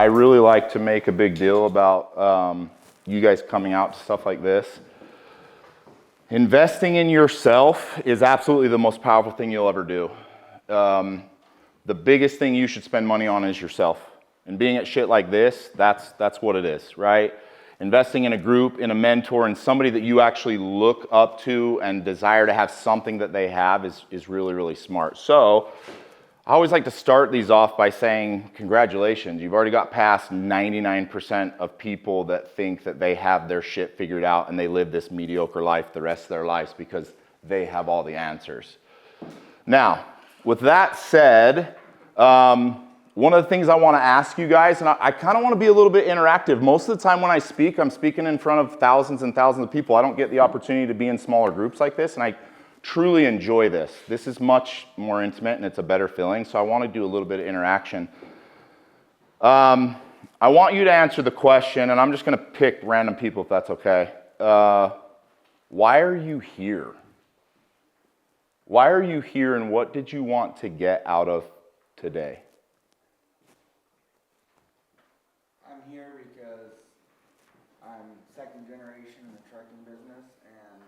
I really like to make a big deal about you guys coming out to stuff like this. Investing in yourself is absolutely the most powerful thing you'll ever do. The biggest thing you should spend money on is yourself. And being at shit like this, that's what it is, right? Investing in a group, in a mentor, in somebody that you actually look up to and desire to have something that they have is really, really smart. So I always like to start these off by saying, congratulations, you've already got past 99% of people that think that they have their shit figured out and they live this mediocre life the rest of their lives because they have all the answers. Now, with that said, one of the things I want to ask you guys, and I kind of want to be a little bit interactive. Most of the time when I speak, I'm speaking in front of thousands and thousands of people. I don't get the opportunity to be in smaller groups like this, and I truly enjoy this. This is much more intimate and it's a better feeling, so I want to do a little bit of interaction. I want you to answer the question, and I'm just going to pick random people if that's okay. Why are you here? Why are you here, and what did you want to get out of today? I'm here because I'm second generation in the trucking business, and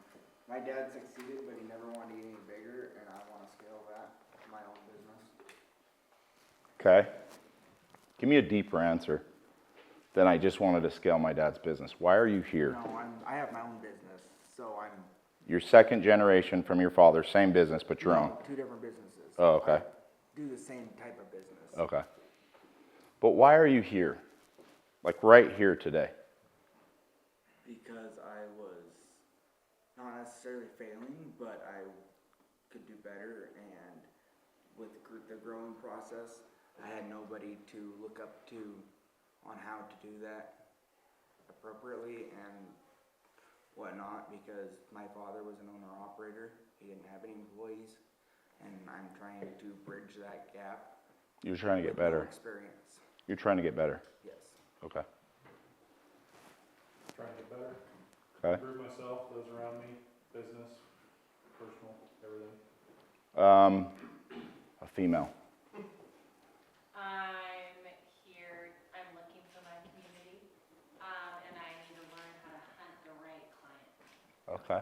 my dad succeeded, but he never wanted to get any bigger, and I want to scale that to my own business. Okay. Give me a deeper answer than I just wanted to scale my dad's business. Why are you here? No, I have my own business, so I'm... You're second generation from your father, same business, but your own. Two different businesses. Oh, okay. I do the same type of business. Okay. But why are you here? Like right here today? Because I was not necessarily failing, but I could do better, and with the growing process, I had nobody to look up to on how to do that appropriately and whatnot, because my father was an owner-operator. He didn't have any employees, and I'm trying to bridge that gap. You're trying to get better. With experience. You're trying to get better. Yes. Okay. Trying to get better. Okay. Improve myself, those around me, business, personal, everything. A female. I'm here, I'm looking for my community, and I need to learn how to hunt the right client. Okay.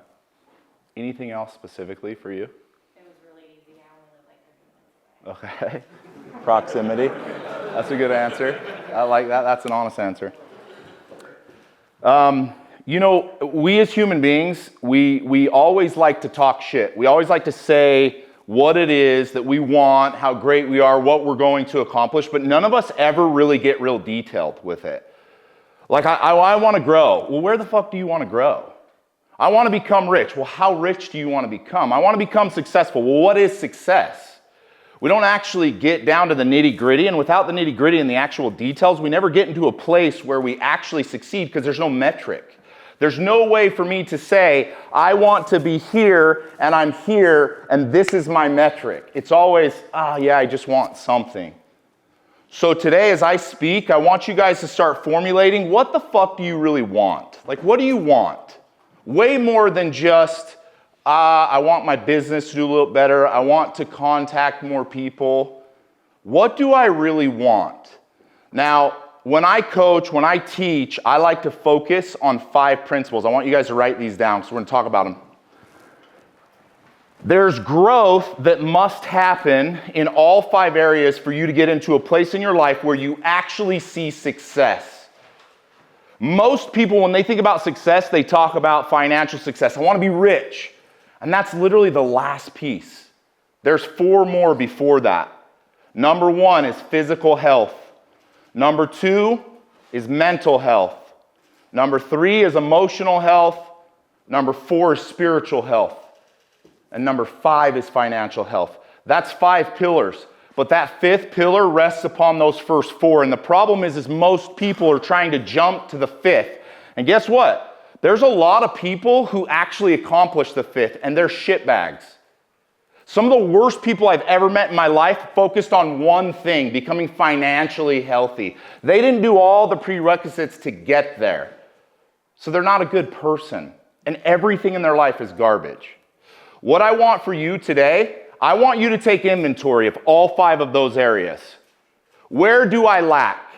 Anything else specifically for you? It was really easy, I only live like 30 minutes away. Okay. Proximity. That's a good answer. I like that. That's an honest answer. You know, we as human beings, we always like to talk shit. We always like to say what it is that we want, how great we are, what we're going to accomplish, but none of us ever really get real detailed with it. Like, I want to grow. Well, where the fuck do you want to grow? I want to become rich. Well, how rich do you want to become? I want to become successful. Well, what is success? We don't actually get down to the nitty-gritty, and without the nitty-gritty and the actual details, we never get into a place where we actually succeed because there's no metric. There's no way for me to say, I want to be here, and I'm here, and this is my metric. It's always, yeah, I just want something. So today, as I speak, I want you guys to start formulating, what the fuck do you really want? Like, what do you want? Way more than just, I want my business to do a little better. I want to contact more people. What do I really want? Now, when I coach, when I teach, I like to focus on 5 principles. I want you guys to write these down because we're going to talk about them. There's growth that must happen in all 5 areas for you to get into a place in your life where you actually see success. Most people, when they think about success, they talk about financial success. I want to be rich. And that's literally the last piece. There's 4 more before that. Number 1 is physical health. Number 2 is mental health. Number 3 is emotional health. Number 4 is spiritual health. And number 5 is financial health. That's 5 pillars. But that 5th pillar rests upon those first 4. And the problem is most people are trying to jump to the 5th. And guess what? There's a lot of people who actually accomplish the 5th, and they're shitbags. Some of the worst people I've ever met in my life focused on one thing, becoming financially healthy. They didn't do all the prerequisites to get there. So they're not a good person. And everything in their life is garbage. What I want for you today, I want you to take inventory of all 5 of those areas. Where do I lack?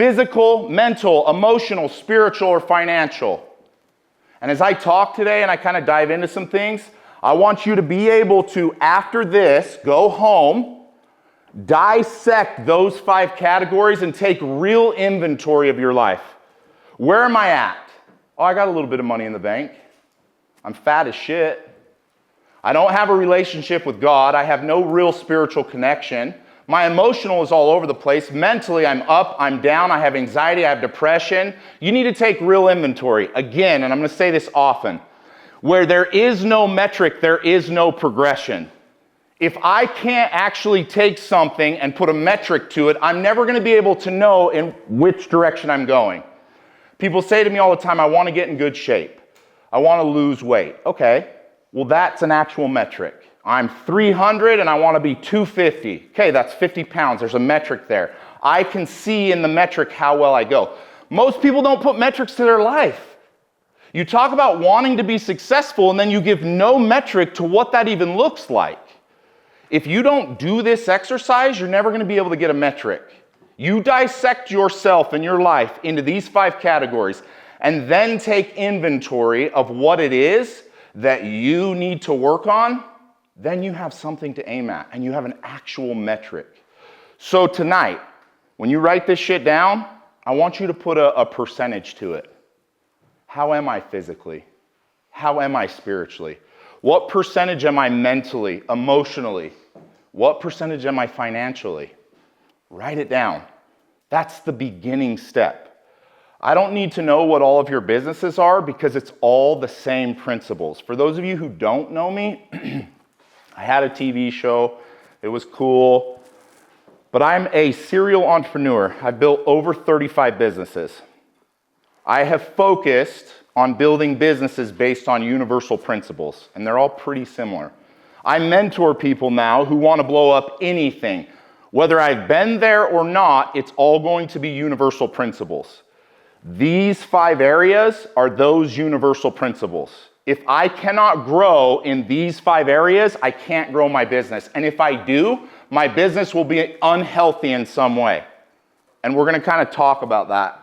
physical, mental, emotional, spiritual, or financial. And as I talk today and I kind of dive into some things, I want you to be able to, after this, go home, dissect those 5 categories and take real inventory of your life. Where am I at? Oh, I got a little bit of money in the bank. I'm fat as shit. I don't have a relationship with God. I have no real spiritual connection. My emotional is all over the place. Mentally, I'm up, I'm down, I have anxiety, I have depression. You need to take real inventory. Again, and I'm going to say this often, where there is no metric, there is no progression. If I can't actually take something and put a metric to it, I'm never going to be able to know in which direction I'm going. People say to me all the time, I want to get in good shape. I want to lose weight. Okay, well, that's an actual metric. I'm 300 and I want to be 250. Okay, that's 50 pounds. There's a metric there. I can see in the metric how well I go. Most people don't put metrics to their life. You talk about wanting to be successful and then you give no metric to what that even looks like. If you don't do this exercise, you're never going to be able to get a metric. You dissect yourself and your life into these 5 categories and then take inventory of what it is that you need to work on. Then you have something to aim at and you have an actual metric. So tonight, when you write this shit down, I want you to put a percentage to it. How am I physically? How am I spiritually? What percentage am I mentally, emotionally? What percentage am I financially? Write it down. That's the beginning step. I don't need to know what all of your businesses are because it's all the same principles. For those of you who don't know me, I had a TV show. It was cool. But I'm a serial entrepreneur. I've built over 35 businesses. I have focused on building businesses based on universal principles, and they're all pretty similar. I mentor people now who want to blow up anything. Whether I've been there or not, it's all going to be universal principles. These 5 areas are those universal principles. If I cannot grow in these 5 areas, I can't grow my business. And if I do, my business will be unhealthy in some way. And we're going to kind of talk about that.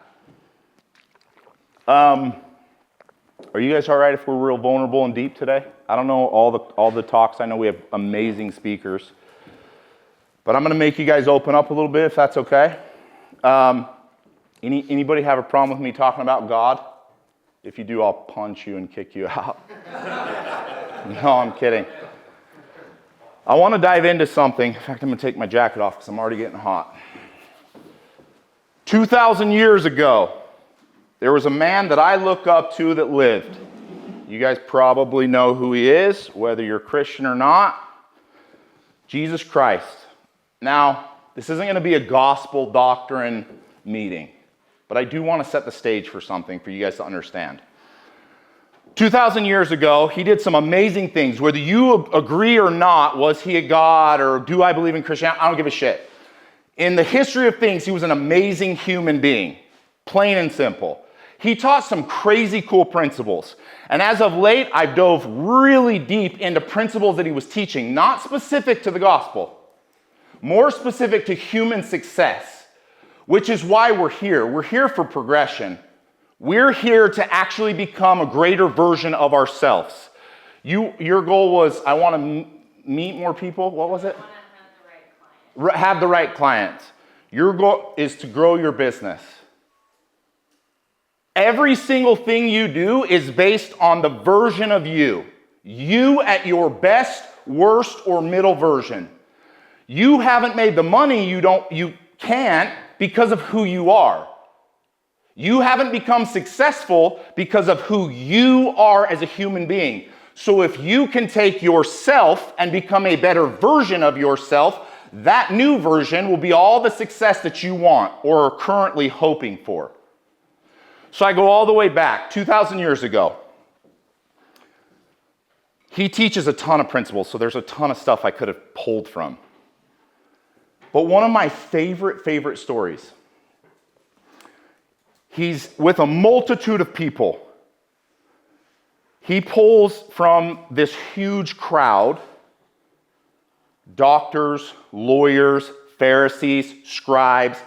Are you guys all right if we're real vulnerable and deep today? I don't know all the talks. I know we have amazing speakers. But I'm going to make you guys open up a little bit if that's okay. Anybody have a problem with me talking about God? If you do, I'll punch you and kick you out. No, I'm kidding. I want to dive into something. In fact, I'm going to take my jacket off because I'm already getting hot. 2,000 years ago, there was a man that I look up to that lived. You guys probably know who he is, whether you're Christian or not. Jesus Christ. Now, this isn't going to be a gospel doctrine meeting, but I do want to set the stage for something for you guys to understand. 2,000 years ago, he did some amazing things. Whether you agree or not, was he a god or do I believe in Christianity? I don't give a shit. In the history of things, he was an amazing human being, plain and simple. He taught some crazy cool principles. And as of late, I've dove really deep into principles that he was teaching, not specific to the gospel, more specific to human success, which is why we're here. We're here for progression. We're here to actually become a greater version of ourselves. Your goal was, I want to meet more people. What was it? I want to have the right client. Have the right clients. Your goal is to grow your business. Every single thing you do is based on the version of you. You at your best, worst, or middle version. You haven't made the money you can't because of who you are. You haven't become successful because of who you are as a human being. So if you can take yourself and become a better version of yourself, that new version will be all the success that you want or are currently hoping for. So I go all the way back, 2,000 years ago. He teaches a ton of principles, so there's a ton of stuff I could have pulled from. But one of my favorite stories, he's with a multitude of people. He pulls from this huge crowd, doctors, lawyers, Pharisees, scribes,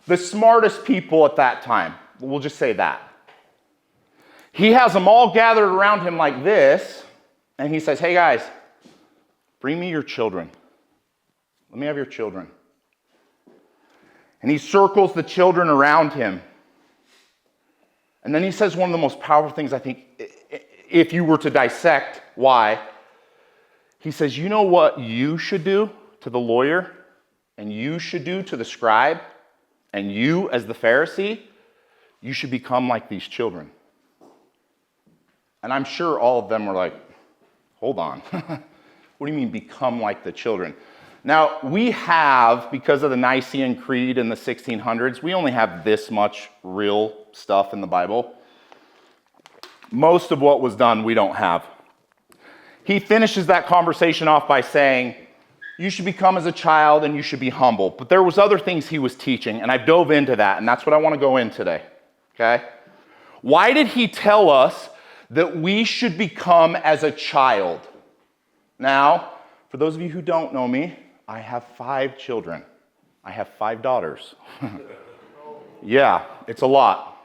the smartest people at that time. We'll just say that. He has them all gathered around him like this, and he says, hey guys, bring me your children. Let me have your children. And he circles the children around him. And then he says one of the most powerful things, I think, if you were to dissect why. He says, you know what you should do to the lawyer, and you should do to the scribe, and you as the Pharisee, you should become like these children. And I'm sure all of them were like, hold on. What do you mean become like the children? Now, we have, because of the Nicene Creed in the 1600s, we only have this much real stuff in the Bible. Most of what was done, we don't have. He finishes that conversation off by saying, you should become as a child and you should be humble. But there was other things he was teaching, and I dove into that, and that's what I want to go in today, okay? Why did he tell us that we should become as a child? Now, for those of you who don't know me, I have 5 children. I have 5 daughters. Yeah, it's a lot.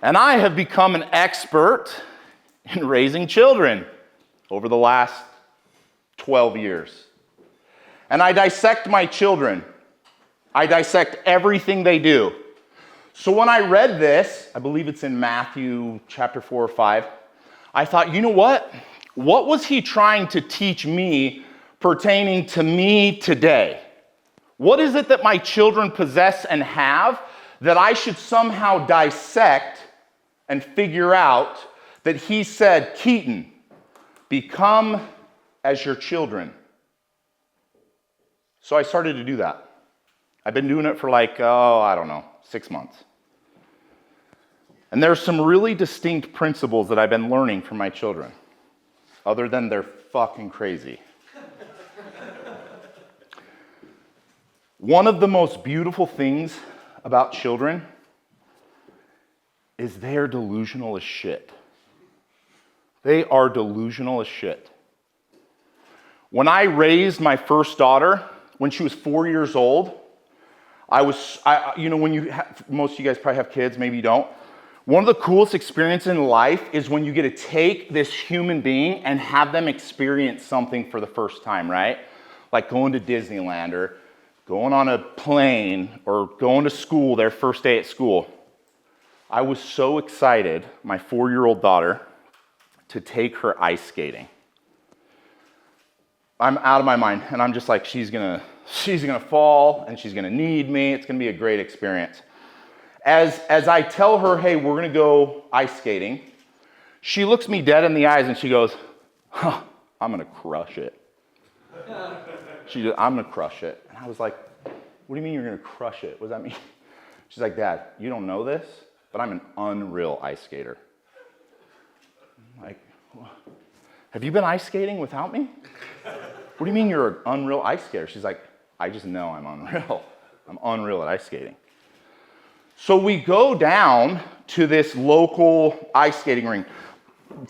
And I have become an expert in raising children over the last 12 years. And I dissect my children. I dissect everything they do. So when I read this, I believe it's in Matthew chapter 4 or 5, I thought, you know what? What was he trying to teach me pertaining to me today? What is it that my children possess and have that I should somehow dissect and figure out that he said, Keaton, become as your children? So I started to do that. I've been doing it for 6 months. And there's some really distinct principles that I've been learning from my children, other than they're fucking crazy. One of the most beautiful things about children is they're delusional as shit. They are delusional as shit. When I raised my first daughter, when she was 4 years old, most of you guys probably have kids, maybe you don't. One of the coolest experiences in life is when you get to take this human being and have them experience something for the first time, right? Like going to Disneyland or going on a plane or going to school, their first day at school. I was so excited, my 4-year-old daughter, to take her ice skating. I'm out of my mind, and I'm just like, she's gonna fall, and she's gonna need me. It's gonna be a great experience. As I tell her, hey, we're gonna go ice skating, she looks me dead in the eyes and she goes, I'm gonna crush it. I'm gonna crush it. And I was like, what do you mean you're gonna crush it? What does that mean? She's like, Dad, you don't know this, but I'm an unreal ice skater. I'm like, have you been ice skating without me? What do you mean you're an unreal ice skater? She's like, I just know I'm unreal. I'm unreal at ice skating. So we go down to this local ice skating rink.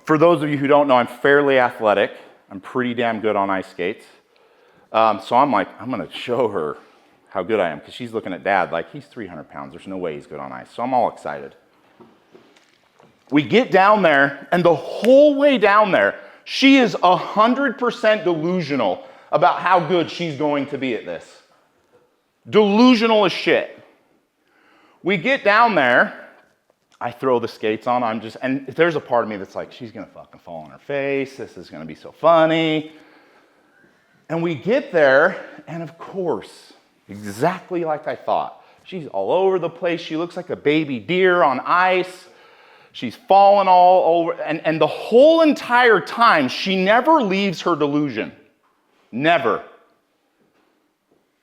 For those of you who don't know, I'm fairly athletic. I'm pretty damn good on ice skates. So I'm like, I'm going to show her how good I am, because she's looking at Dad like, he's 300 pounds. There's no way he's good on ice. So I'm all excited. We get down there, and the whole way down there, she is 100% delusional about how good she's going to be at this. Delusional as shit. We get down there, I throw the skates on, and there's a part of me that's like, she's gonna fucking fall on her face, this is gonna be so funny. And we get there, and of course, exactly like I thought, she's all over the place, she looks like a baby deer on ice, she's falling all over, and the whole entire time, she never leaves her delusion. Never.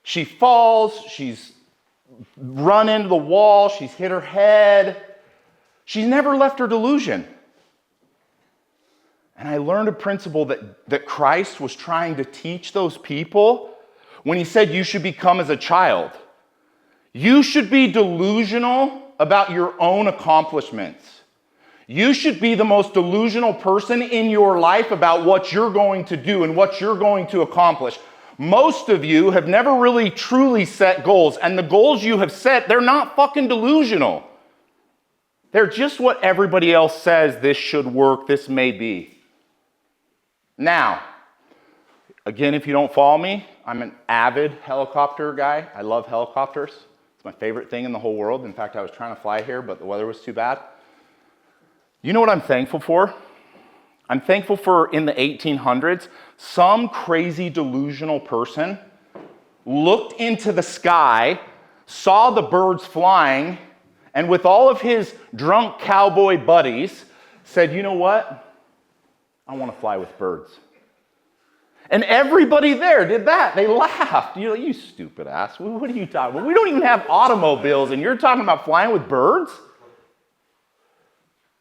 She falls, she's run into the wall, she's hit her head. She's never left her delusion. And I learned a principle that Christ was trying to teach those people when he said you should become as a child. You should be delusional about your own accomplishments. You should be the most delusional person in your life about what you're going to do and what you're going to accomplish. Most of you have never really truly set goals, and the goals you have set, they're not fucking delusional. They're just what everybody else says this should work, this may be. Now, again, if you don't follow me, I'm an avid helicopter guy. I love helicopters. It's my favorite thing in the whole world. In fact, I was trying to fly here, but the weather was too bad. You know what I'm thankful for? I'm thankful for, in the 1800s, some crazy delusional person looked into the sky, saw the birds flying, and with all of his drunk cowboy buddies, said, you know what? I want to fly with birds. And everybody there did that. They laughed. You're like, you stupid ass. What are you talking about? We don't even have automobiles, and you're talking about flying with birds?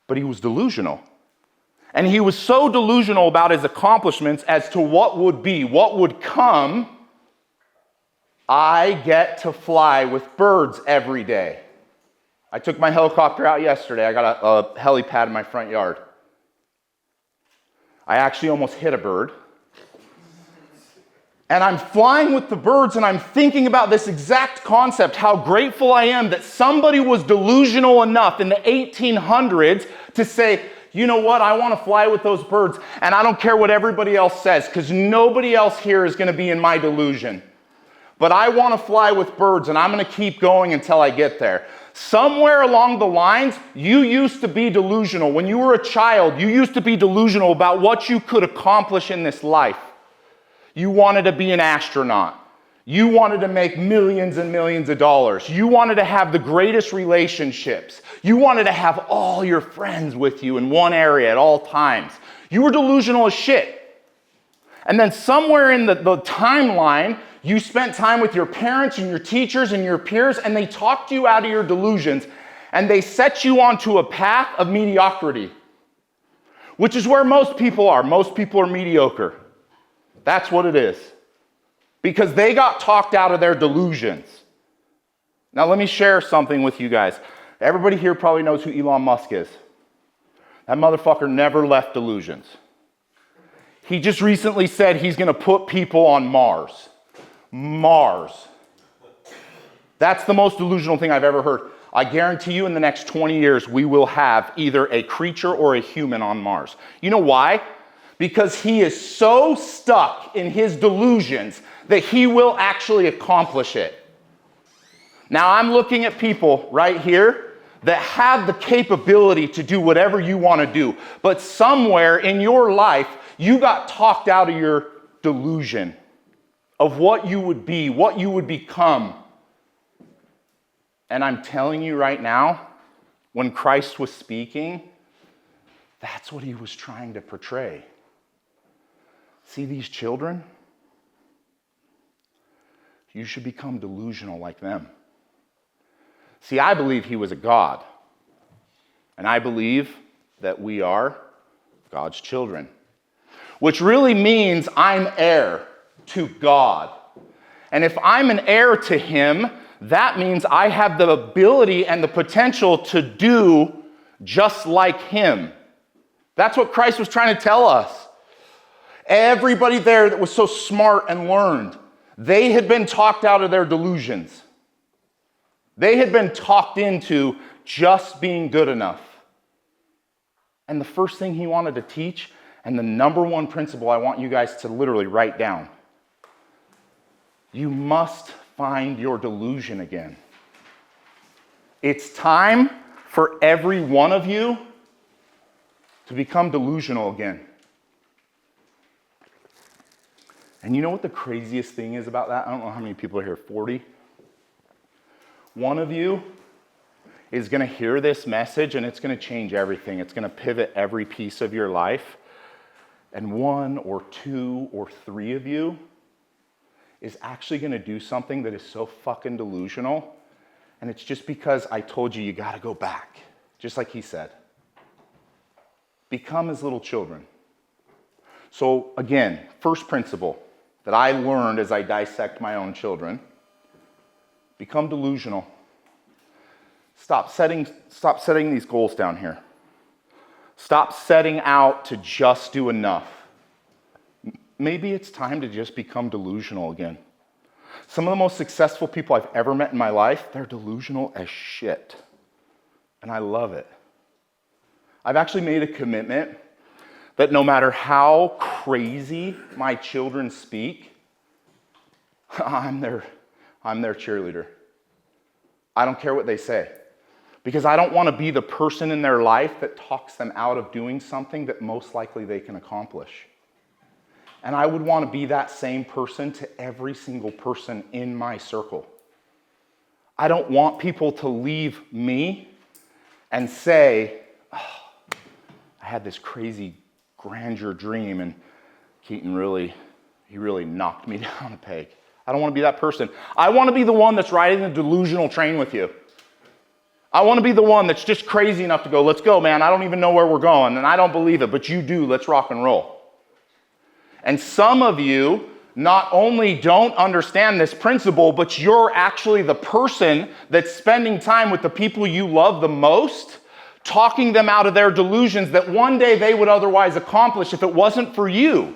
But he was delusional. And he was so delusional about his accomplishments as to what would be, what would come. I get to fly with birds every day. I took my helicopter out yesterday. I got a helipad in my front yard. I actually almost hit a bird. And I'm flying with the birds, and I'm thinking about this exact concept, how grateful I am that somebody was delusional enough in the 1800s to say, you know what, I want to fly with those birds, and I don't care what everybody else says, because nobody else here is going to be in my delusion. But I want to fly with birds, and I'm going to keep going until I get there. Somewhere along the lines, you used to be delusional. When you were a child, you used to be delusional about what you could accomplish in this life. You wanted to be an astronaut. You wanted to make millions and millions of dollars. You wanted to have the greatest relationships. You wanted to have all your friends with you in one area at all times. You were delusional as shit. And then somewhere in the timeline, you spent time with your parents and your teachers and your peers, and they talked you out of your delusions, and they set you onto a path of mediocrity, which is where most people are. Most people are mediocre. That's what it is. Because they got talked out of their delusions. Now let me share something with you guys. Everybody here probably knows who Elon Musk is. That motherfucker never left delusions. He just recently said he's going to put people on Mars. Mars. That's the most delusional thing I've ever heard. I guarantee you in the next 20 years we will have either a creature or a human on Mars. You know why? Because he is so stuck in his delusions that he will actually accomplish it. Now I'm looking at people right here that have the capability to do whatever you want to do, but somewhere in your life you got talked out of your delusion of what you would be, what you would become. And I'm telling you right now, when Christ was speaking, that's what he was trying to portray. See these children? You should become delusional like them. See, I believe he was a God. And I believe that we are God's children. Which really means I'm heir to God. And if I'm an heir to him, that means I have the ability and the potential to do just like him. That's what Christ was trying to tell us. Everybody there that was so smart and learned, they had been talked out of their delusions. They had been talked into just being good enough. And the first thing he wanted to teach, and the number one principle I want you guys to literally write down, you must find your delusion again. It's time for every one of you to become delusional again. And you know what the craziest thing is about that? I don't know how many people are here, 40? One of you is going to hear this message and it's going to change everything. It's going to pivot every piece of your life. And one or two or three of you is actually going to do something that is so fucking delusional. And it's just because I told you got to go back. Just like he said. Become as little children. So again, first principle that I learned as I dissect my own children. Become delusional. Stop setting these goals down here. Stop setting out to just do enough. maybe it's time to just become delusional again. Some of the most successful people I've ever met in my life, they're delusional as shit. And I love it. I've actually made a commitment that no matter how crazy my children speak, I'm their cheerleader. I don't care what they say. Because I don't want to be the person in their life that talks them out of doing something that most likely they can accomplish. And I would want to be that same person to every single person in my circle. I don't want people to leave me and say, oh, I had this crazy grandeur dream and Keaton really knocked me down a peg. I don't want to be that person. I want to be the one that's riding the delusional train with you. I want to be the one that's just crazy enough to go, let's go, man. I don't even know where we're going, and I don't believe it, but you do. Let's rock and roll. And some of you not only don't understand this principle, but you're actually the person that's spending time with the people you love the most, talking them out of their delusions that one day they would otherwise accomplish if it wasn't for you.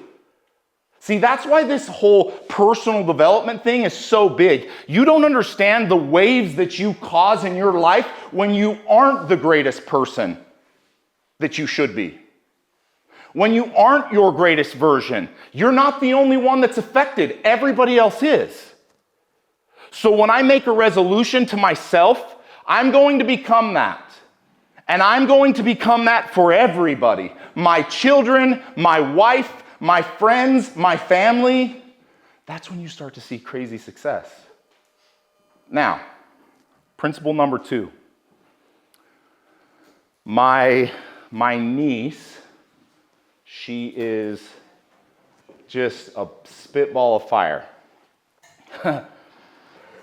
See, that's why this whole personal development thing is so big. You don't understand the waves that you cause in your life when you aren't the greatest person that you should be. When you aren't your greatest version, you're not the only one that's affected. Everybody else is. So when I make a resolution to myself, I'm going to become that. And I'm going to become that for everybody. My children, my wife, my friends, my family. That's when you start to see crazy success. Now, principle number 2. My niece, she is just a spitball of fire.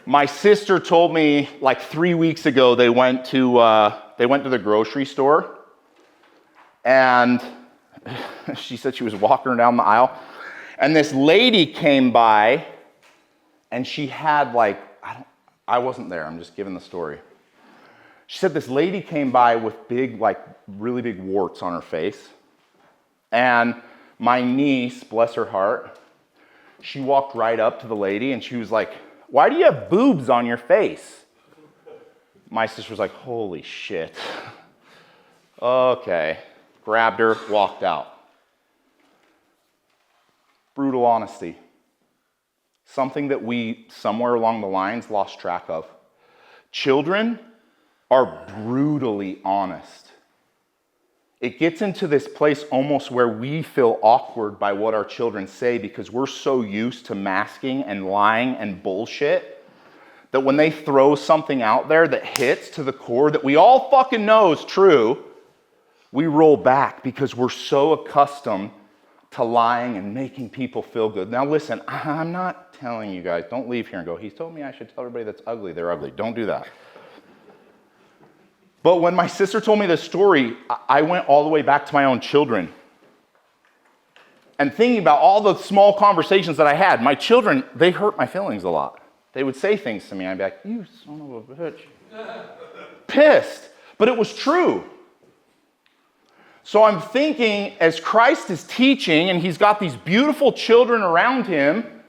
My sister told me like 3 weeks ago they went to the grocery store, and she said she was walking down the aisle, and this lady came by, and she had like, I wasn't there, I'm just giving the story. She said this lady came by with big, like really big warts on her face, and my niece, bless her heart, she walked right up to the lady and she was like, "Why do you have boobs on your face?" My sister was like, "Holy shit." Okay. Grabbed her, walked out. Brutal honesty. Something that we, somewhere along the lines, lost track of. Children are brutally honest. It gets into this place almost where we feel awkward by what our children say because we're so used to masking and lying and bullshit that when they throw something out there that hits to the core that we all fucking know is true, we roll back because we're so accustomed to lying and making people feel good. Now listen, I'm not telling you guys, don't leave here and go, he's told me I should tell everybody that's ugly, they're ugly. Don't do that. But when my sister told me this story, I went all the way back to my own children. And thinking about all the small conversations that I had, my children, they hurt my feelings a lot. They would say things to me, I'd be like, "You son of a bitch." Pissed. But it was true. So I'm thinking, as Christ is teaching, and he's got these beautiful children around him,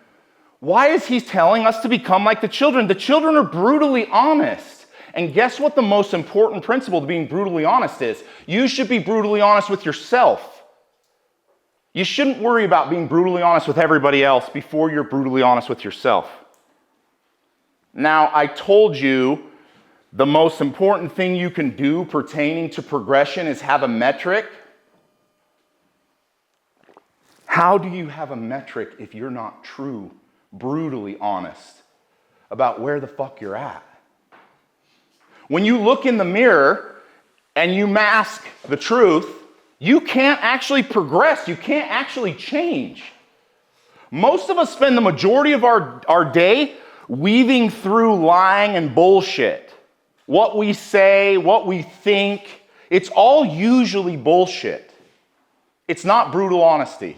why is he telling us to become like the children? The children are brutally honest. And guess what the most important principle to being brutally honest is? You should be brutally honest with yourself. You shouldn't worry about being brutally honest with everybody else before you're brutally honest with yourself. Now, I told you the most important thing you can do pertaining to progression is have a metric. How do you have a metric if you're not true, brutally honest about where the fuck you're at? When you look in the mirror and you mask the truth, you can't actually progress. You can't actually change. Most of us spend the majority of our day weaving through lying and bullshit. What we say, what we think, it's all usually bullshit. It's not brutal honesty.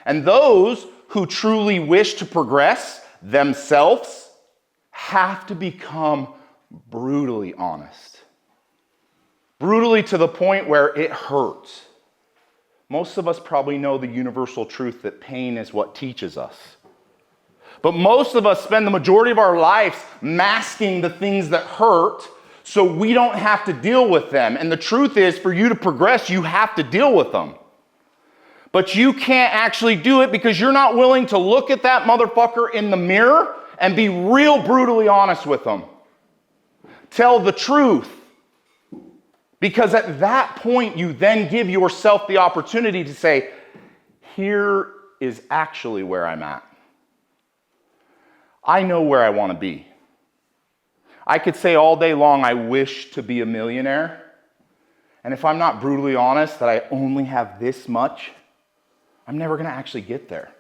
And those who truly wish to progress themselves have to become brutally honest. Brutally to the point where it hurts. Most of us probably know the universal truth that pain is what teaches us. But most of us spend the majority of our lives masking the things that hurt so we don't have to deal with them. And the truth is, for you to progress, you have to deal with them. But you can't actually do it because you're not willing to look at that motherfucker in the mirror and be real brutally honest with them. Tell the truth. Because at that point, you then give yourself the opportunity to say, here is actually where I'm at. I know where I want to be. I could say all day long, I wish to be a millionaire. And if I'm not brutally honest that I only have this much, I'm never going to actually get there.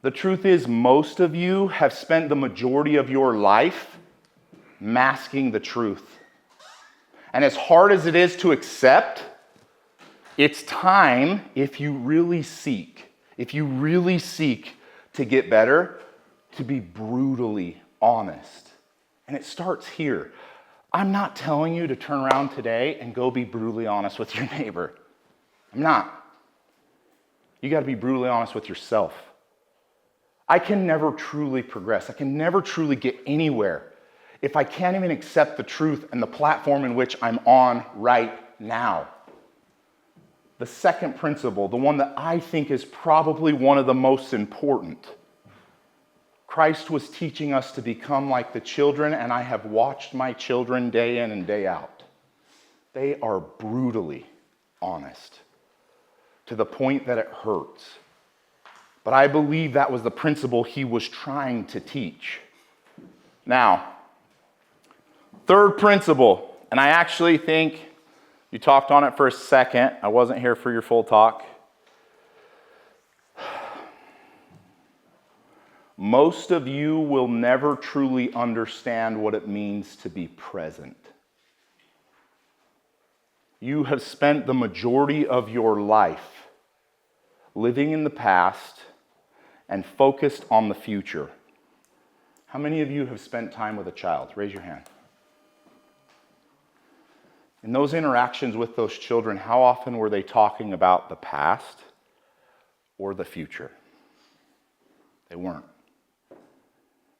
The truth is, most of you have spent the majority of your life masking the truth. And as hard as it is to accept, it's time, if you really seek to get better, to be brutally honest. And it starts here. I'm not telling you to turn around today and go be brutally honest with your neighbor. I'm not. You got to be brutally honest with yourself. I can never truly progress. I can never truly get anywhere if I can't even accept the truth and the platform in which I'm on right now. The second principle, the one that I think is probably one of the most important, Christ was teaching us to become like the children, and I have watched my children day in and day out. They are brutally honest to the point that it hurts. But I believe that was the principle he was trying to teach. Now, third principle, and I actually think you talked on it for a second. I wasn't here for your full talk. Most of you will never truly understand what it means to be present. You have spent the majority of your life living in the past and focused on the future. How many of you have spent time with a child? Raise your hand. In those interactions with those children, how often were they talking about the past or the future? They weren't.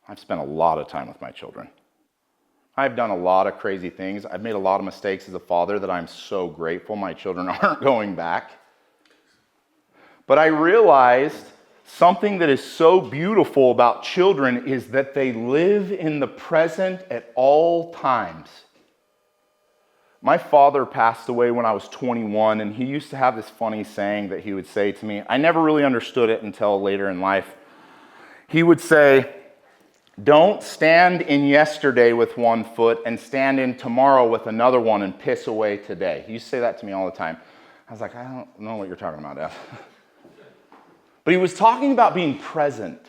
I've spent a lot of time with my children. I've done a lot of crazy things. I've made a lot of mistakes as a father that I'm so grateful my children aren't going back. But I realized something that is so beautiful about children is that they live in the present at all times. My father passed away when I was 21, and he used to have this funny saying that he would say to me. I never really understood it until later in life. He would say, don't stand in yesterday with one foot and stand in tomorrow with another one and piss away today. He used to say that to me all the time. I was like, I don't know what you're talking about, Dad. But he was talking about being present.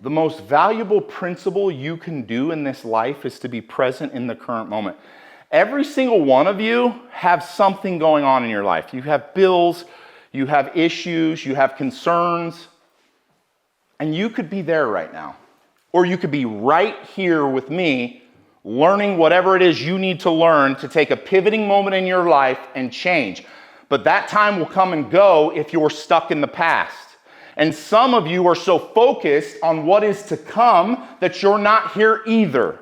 The most valuable principle you can do in this life is to be present in the current moment. Every single one of you have something going on in your life. You have bills, you have issues, you have concerns, and you could be there right now. Or you could be right here with me, learning whatever it is you need to learn to take a pivoting moment in your life and change. But that time will come and go if you're stuck in the past. And some of you are so focused on what is to come that you're not here either.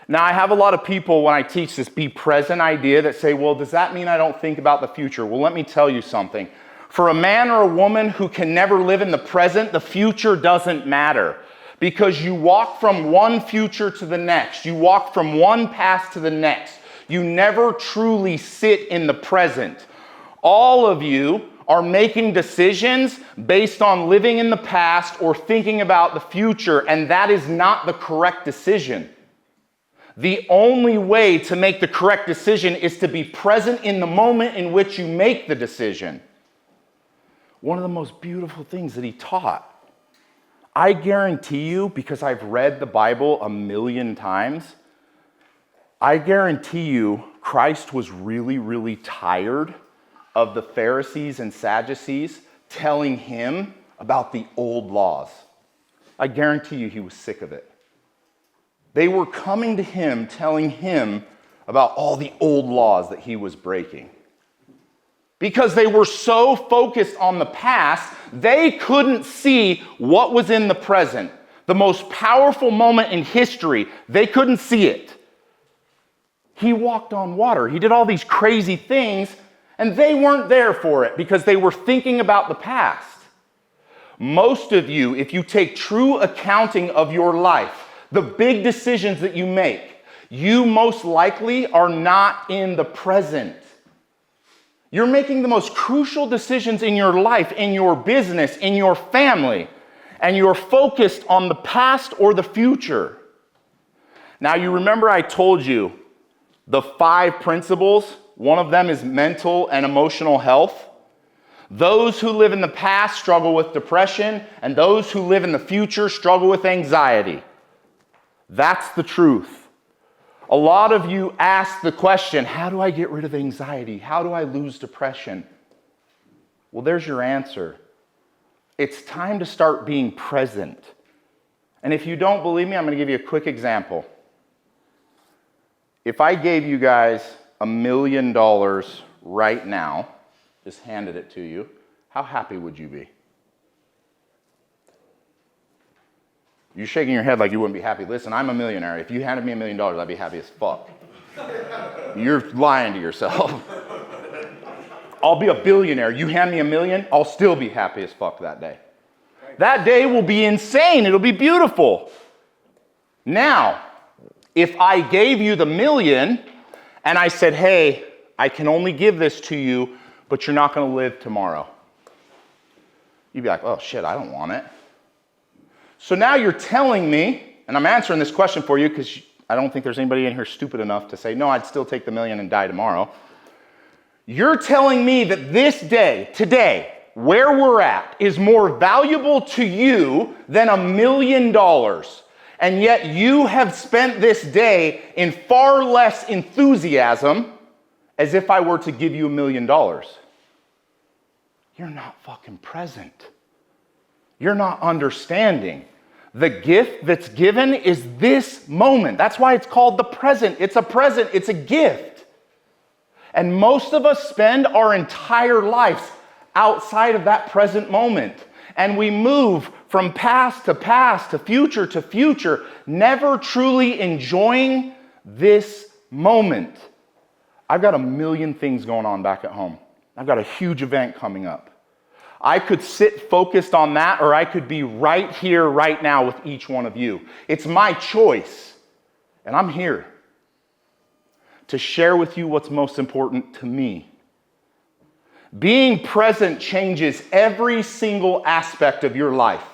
Now, I have a lot of people when I teach this be present idea that say, well, does that mean I don't think about the future? Well, let me tell you something. For a man or a woman who can never live in the present, the future doesn't matter. Because you walk from one future to the next. You walk from one past to the next. You never truly sit in the present. All of you are making decisions based on living in the past or thinking about the future, and that is not the correct decision. The only way to make the correct decision is to be present in the moment in which you make the decision. One of the most beautiful things that he taught. I guarantee you, because I've read the Bible 1,000,000 times, I guarantee you Christ was really, really tired of the Pharisees and Sadducees telling him about the old laws. I guarantee you he was sick of it. They were coming to him, telling him about all the old laws that he was breaking. Because they were so focused on the past, they couldn't see what was in the present. The most powerful moment in history, they couldn't see it. He walked on water. He did all these crazy things, and they weren't there for it because they were thinking about the past. Most of you, if you take true accounting of your life, the big decisions that you make, you most likely are not in the present. You're making the most crucial decisions in your life, in your business, in your family, and you're focused on the past or the future. Now, you remember I told you the 5 principles. One of them is mental and emotional health. Those who live in the past struggle with depression, and those who live in the future struggle with anxiety. That's the truth. A lot of you ask the question, how do I get rid of anxiety? How do I lose depression? Well, there's your answer. It's time to start being present. And if you don't believe me, I'm going to give you a quick example. If I gave you guys $1 million right now, just handed it to you, how happy would you be? You're shaking your head like you wouldn't be happy. Listen, I'm a millionaire. If you handed me $1 million, I'd be happy as fuck. You're lying to yourself. I'll be a billionaire. You hand me $1 million, I'll still be happy as fuck that day. That day will be insane. It'll be beautiful. Now, if I gave you the $1 million and I said, hey, I can only give this to you, but you're not going to live tomorrow. You'd be like, oh shit, I don't want it. So now you're telling me, and I'm answering this question for you because I don't think there's anybody in here stupid enough to say, no, I'd still take the $1 million and die tomorrow. You're telling me that this day, today, where we're at, is more valuable to you than $1 million. And yet you have spent this day in far less enthusiasm as if I were to give you $1 million. You're not fucking present. You're not understanding. The gift that's given is this moment. That's why it's called the present. It's a present. It's a gift. And most of us spend our entire lives outside of that present moment. And we move from past, to future, never truly enjoying this moment. I've got 1 million things going on back at home. I've got a huge event coming up. I could sit focused on that, or I could be right here, right now with each one of you. It's my choice. And I'm here to share with you what's most important to me. Being present changes every single aspect of your life.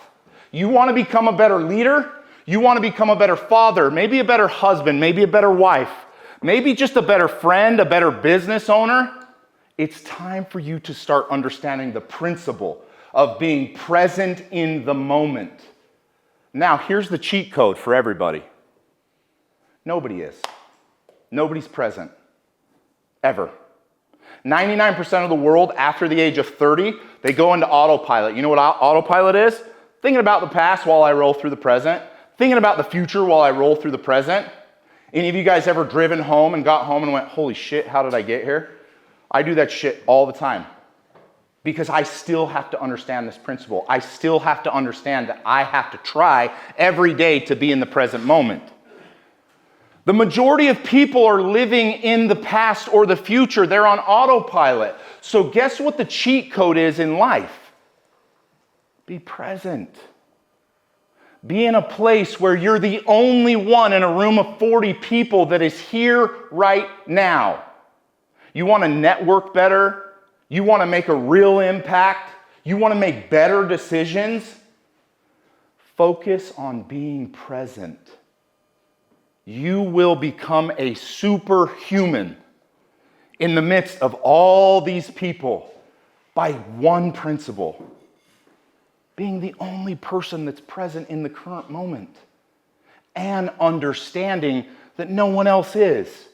You want to become a better leader? You want to become a better father, maybe a better husband, maybe a better wife, maybe just a better friend, a better business owner. It's time for you to start understanding the principle of being present in the moment. Now, here's the cheat code for everybody. Nobody is. Nobody's present. Ever. 99% of the world, after the age of 30, they go into autopilot. You know what autopilot is? Thinking about the past while I roll through the present. Thinking about the future while I roll through the present. Any of you guys ever driven home and got home and went, holy shit, how did I get here? I do that shit all the time because I still have to understand this principle. I still have to understand that I have to try every day to be in the present moment. The majority of people are living in the past or the future. They're on autopilot. So guess what the cheat code is in life? Be present. Be in a place where you're the only one in a room of 40 people that is here right now. You want to network better? You want to make a real impact? You want to make better decisions? Focus on being present. You will become a superhuman in the midst of all these people by one principle. Being the only person that's present in the current moment and understanding that no one else is.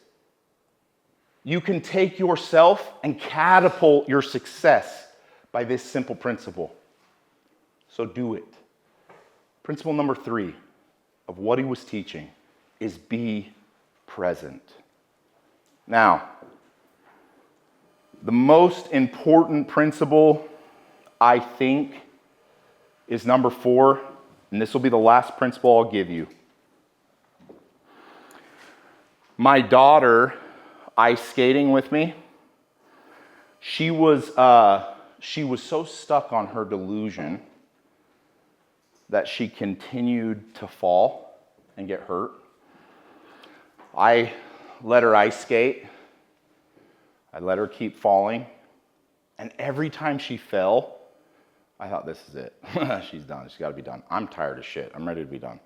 You can take yourself and catapult your success by this simple principle. So do it. Principle number 3 of what he was teaching is be present. Now, The most important principle, I think, is number 4, and this will be the last principle I'll give you. My daughter, ice skating with me, she was so stuck on her delusion that she continued to fall and get hurt. I let her ice skate. I let her keep falling. And every time she fell, I thought, this is it. She's done. She's got to be done. I'm tired of shit. I'm ready to be done.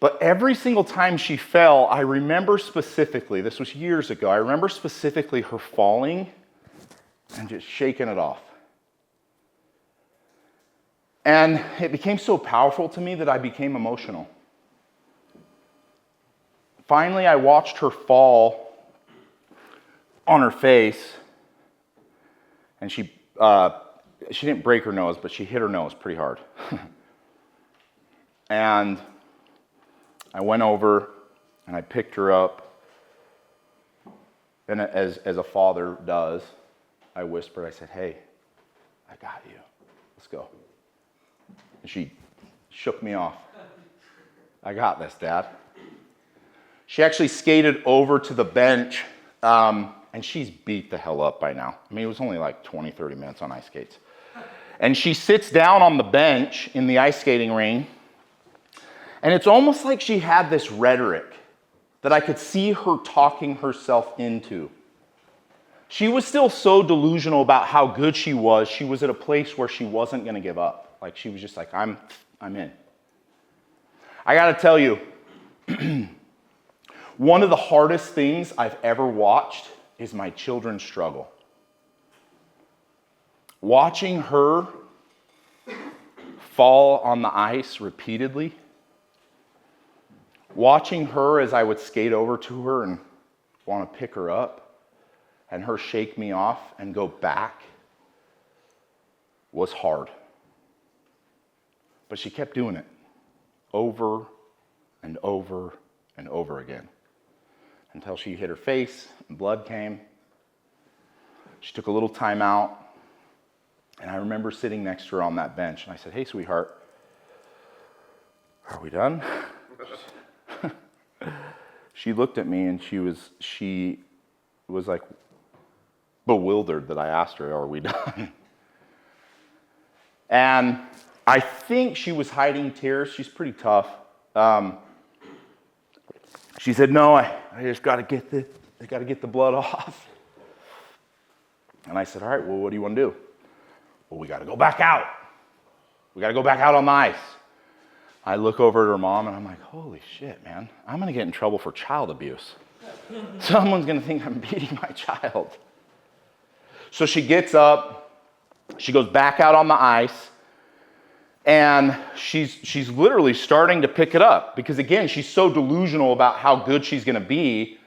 But every single time she fell, I remember specifically, this was years ago, I remember specifically her falling and just shaking it off. And it became so powerful to me that I became emotional. Finally, I watched her fall on her face, and she didn't break her nose, but she hit her nose pretty hard. And I went over and I picked her up, and as a father does, I whispered, I said, hey, I got you. Let's go. And she shook me off. I got this, Dad. She actually skated over to the bench, and she's beat the hell up by now. I mean, it was only like 20, 30 minutes on ice skates. And she sits down on the bench in the ice skating ring, and it's almost like she had this rhetoric that I could see her talking herself into. She was still so delusional about how good she was at a place where she wasn't going to give up. Like, she was just like, I'm in. I got to tell you, one of the hardest things I've ever watched is my children struggle. Watching her fall on the ice repeatedly, watching her as I would skate over to her and want to pick her up, and her shake me off and go back, was hard. But she kept doing it over and over and over again until she hit her face and blood came. She took a little time out, and I remember sitting next to her on that bench, and I said, hey, sweetheart, are we done? She looked at me, and she was like bewildered that I asked her, are we done? And I think she was hiding tears. She's pretty tough. She said, no, I just got to get the blood off. And I said, all right, well, what do you want to do? Well, we got to go back out. We got to go back out on the ice. I look over at her mom, and I'm like, holy shit, man. I'm going to get in trouble for child abuse. Someone's going to think I'm beating my child. So she gets up. She goes back out on the ice. And she's literally starting to pick it up. Because, again, she's so delusional about how good she's going to be,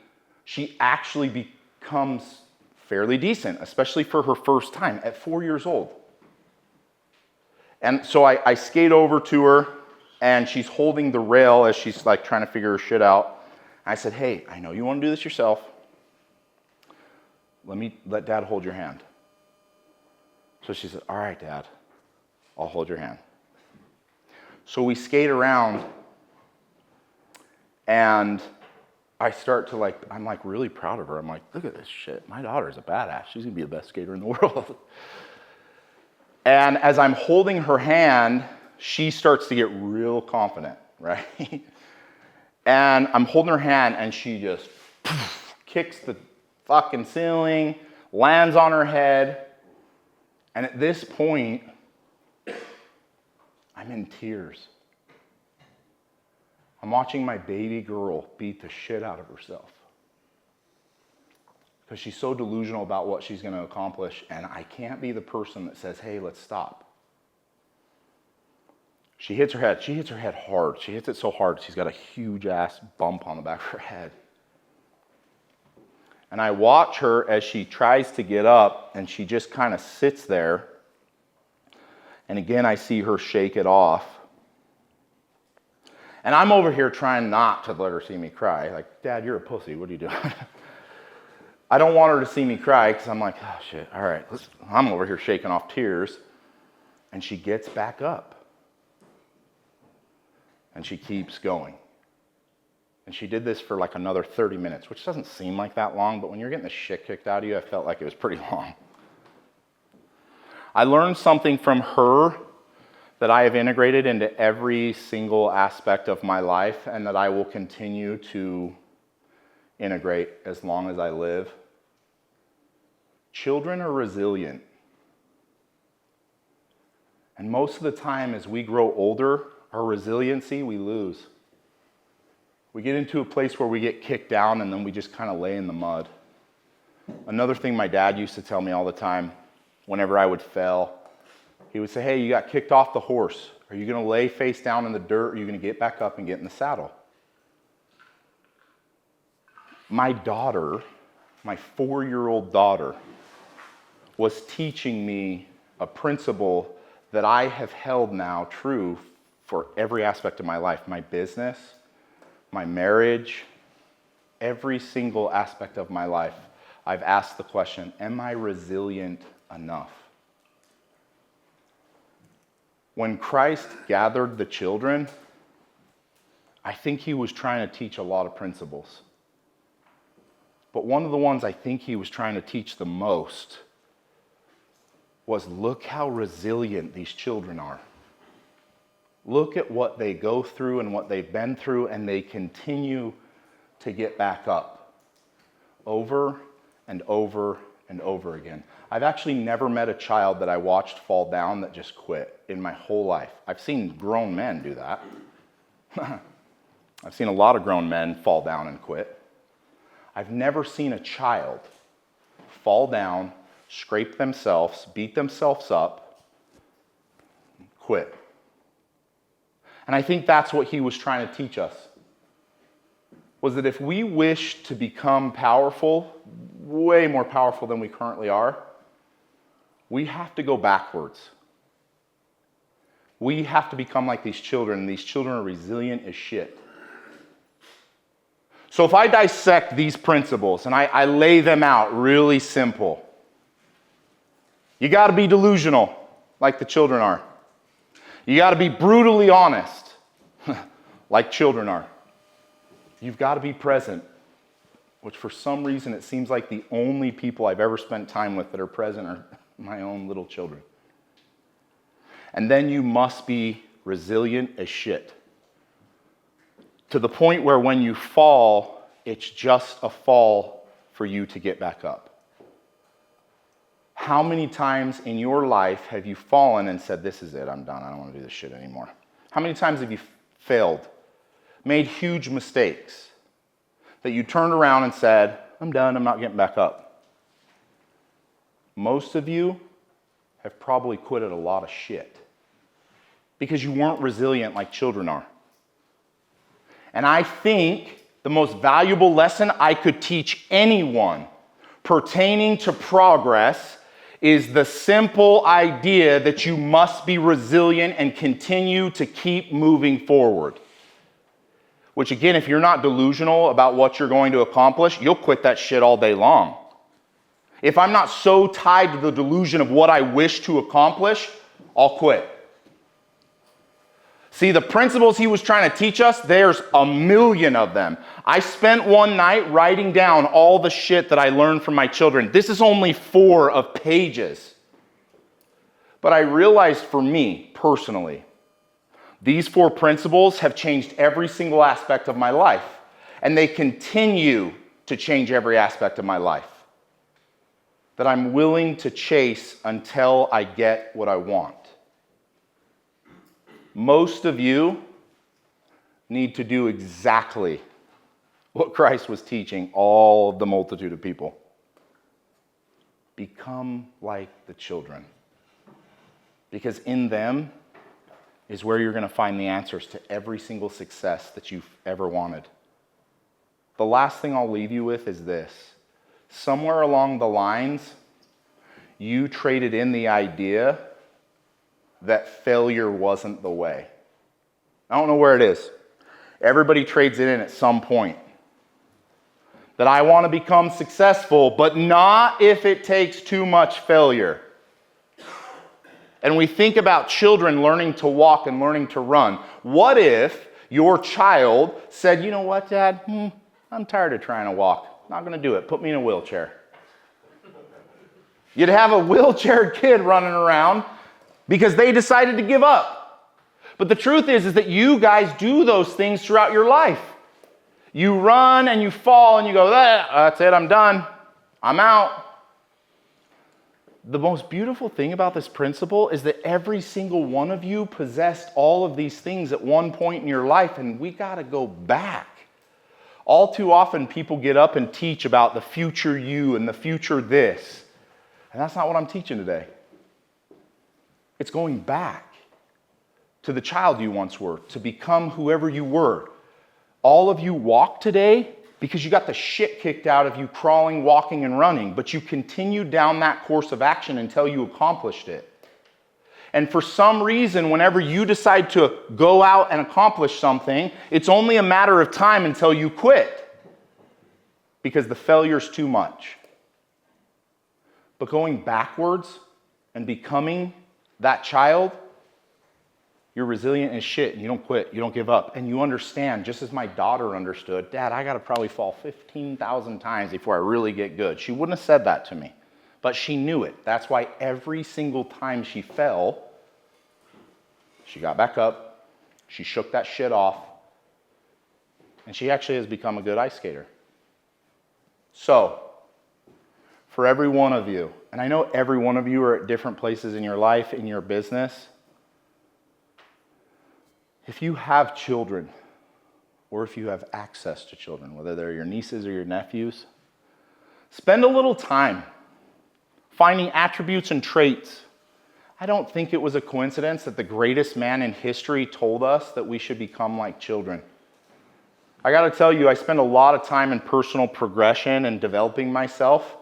she actually becomes fairly decent, especially for her first time at 4 years old. And so I skate over to her, and she's holding the rail as she's like trying to figure her shit out. I said, hey, I know you want to do this yourself. Let Dad hold your hand. So she said, all right, Dad, I'll hold your hand. So we skate around, and I start to I'm really proud of her. I'm like, look at this shit. My daughter's a badass. She's going to be the best skater in the world. And as I'm holding her hand, she starts to get real confident, right? And I'm holding her hand, and she just kicks the fucking ceiling, lands on her head. And at this point, I'm in tears. I'm watching my baby girl beat the shit out of herself. Because she's so delusional about what she's going to accomplish, and I can't be the person that says, hey, let's stop. She hits her head. She hits her head hard. She hits it so hard, she's got a huge ass bump on the back of her head. And I watch her as she tries to get up, and she just kind of sits there. And again, I see her shake it off. And I'm over here trying not to let her see me cry. Like, Dad, you're a pussy. What are you doing? I don't want her to see me cry because I'm like, oh shit, all right, I'm over here shaking off tears. And she gets back up. And she keeps going. And she did this for like another 30 minutes, which doesn't seem like that long, but when you're getting the shit kicked out of you, I felt like it was pretty long. I learned something from her that I have integrated into every single aspect of my life and that I will continue to integrate as long as I live. Children are resilient. And most of the time as we grow older, our resiliency, we lose. We get into a place where we get kicked down and then we just kind of lay in the mud. Another thing my dad used to tell me all the time, whenever I would fail, he would say, hey, you got kicked off the horse. Are you going to lay face down in the dirt or are you going to get back up and get in the saddle? My daughter, my 4-year-old daughter, was teaching me a principle that I have held now true for every aspect of my life, my business, my marriage, every single aspect of my life. I've asked the question, am I resilient enough? When Christ gathered the children, I think he was trying to teach a lot of principles. But one of the ones I think he was trying to teach the most was look how resilient these children are. Look at what they go through and what they've been through, and they continue to get back up over and over and over again. I've actually never met a child that I watched fall down that just quit in my whole life. I've seen grown men do that. I've seen a lot of grown men fall down and quit. I've never seen a child fall down, scrape themselves, beat themselves up, quit. And I think that's what he was trying to teach us, was that if we wish to become powerful, way more powerful than we currently are, we have to go backwards. We have to become like these children, and these children are resilient as shit. So if I dissect these principles and I lay them out really simple, you got to be delusional, like the children are. You got to be brutally honest, like children are. You've got to be present, which for some reason it seems like the only people I've ever spent time with that are present are my own little children. And then you must be resilient as shit. To the point where when you fall, it's just a fall for you to get back up. How many times in your life have you fallen and said, this is it, I'm done, I don't want to do this shit anymore? How many times have you failed, made huge mistakes, that you turned around and said, I'm done, I'm not getting back up? Most of you have probably quit at a lot of shit because you weren't resilient like children are. And I think the most valuable lesson I could teach anyone pertaining to progress is the simple idea that you must be resilient and continue to keep moving forward. Which again, if you're not delusional about what you're going to accomplish, you'll quit that shit all day long. If I'm not so tied to the delusion of what I wish to accomplish, I'll quit. See, the principles he was trying to teach us, there's a million of them. I spent one night writing down all the shit that I learned from my children. This is only 4 of pages. But I realized for me, personally, these 4 principles have changed every single aspect of my life. And they continue to change every aspect of my life. That I'm willing to chase until I get what I want. Most of you need to do exactly what Christ was teaching all of the multitude of people. Become like the children. Because in them is where you're going to find the answers to every single success that you've ever wanted. The last thing I'll leave you with is this. Somewhere along the lines, you traded in the idea that failure wasn't the way. I don't know where it is. Everybody trades it in at some point. that I want to become successful, but not if it takes too much failure. And we think about children learning to walk and learning to run. What if your child said, you know what, Dad? I'm tired of trying to walk. Not going to do it. Put me in a wheelchair. You'd have a wheelchair kid running around because they decided to give up. But the truth is that you guys do those things throughout your life. You run and you fall and you go, that's it, I'm done. I'm out. The most beautiful thing about this principle is that every single one of you possessed all of these things at one point in your life, and we got to go back. All too often, people get up and teach about the future you and the future this. And that's not what I'm teaching today. It's going back to the child you once were, to become whoever you were. All of you walk today because you got the shit kicked out of you crawling, walking, and running, but you continued down that course of action until you accomplished it. And for some reason, whenever you decide to go out and accomplish something, it's only a matter of time until you quit because the failure's too much. But going backwards and becoming that child, you're resilient as shit, and you don't quit, you don't give up, and you understand, just as my daughter understood, Dad, I got to probably fall 15,000 times before I really get good. She wouldn't have said that to me, but she knew it. That's why every single time she fell, she got back up, she shook that shit off, and she actually has become a good ice skater. So, for every one of you, and I know every one of you are at different places in your life, in your business. If you have children, or if you have access to children, whether they're your nieces or your nephews, spend a little time finding attributes and traits. I don't think it was a coincidence that the greatest man in history told us that we should become like children. I got to tell you, I spend a lot of time in personal progression and developing myself,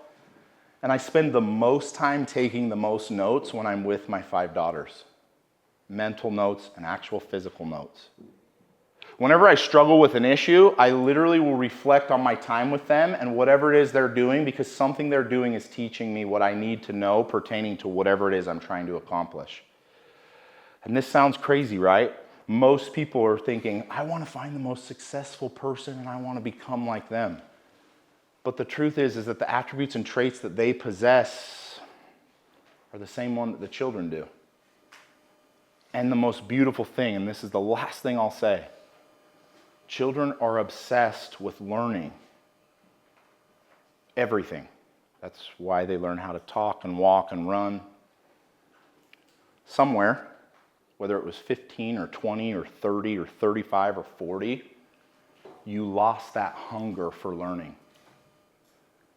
and I spend the most time taking the most notes when I'm with my 5 daughters. Mental notes and actual physical notes. Whenever I struggle with an issue, I literally will reflect on my time with them and whatever it is they're doing, because something they're doing is teaching me what I need to know pertaining to whatever it is I'm trying to accomplish. And this sounds crazy, right? Most people are thinking, I want to find the most successful person and I want to become like them. But the truth is that the attributes and traits that they possess are the same one that the children do. And the most beautiful thing, and this is the last thing I'll say, children are obsessed with learning everything. That's why they learn how to talk and walk and run. Somewhere, whether it was 15 or 20 or 30 or 35 or 40, you lost that hunger for learning.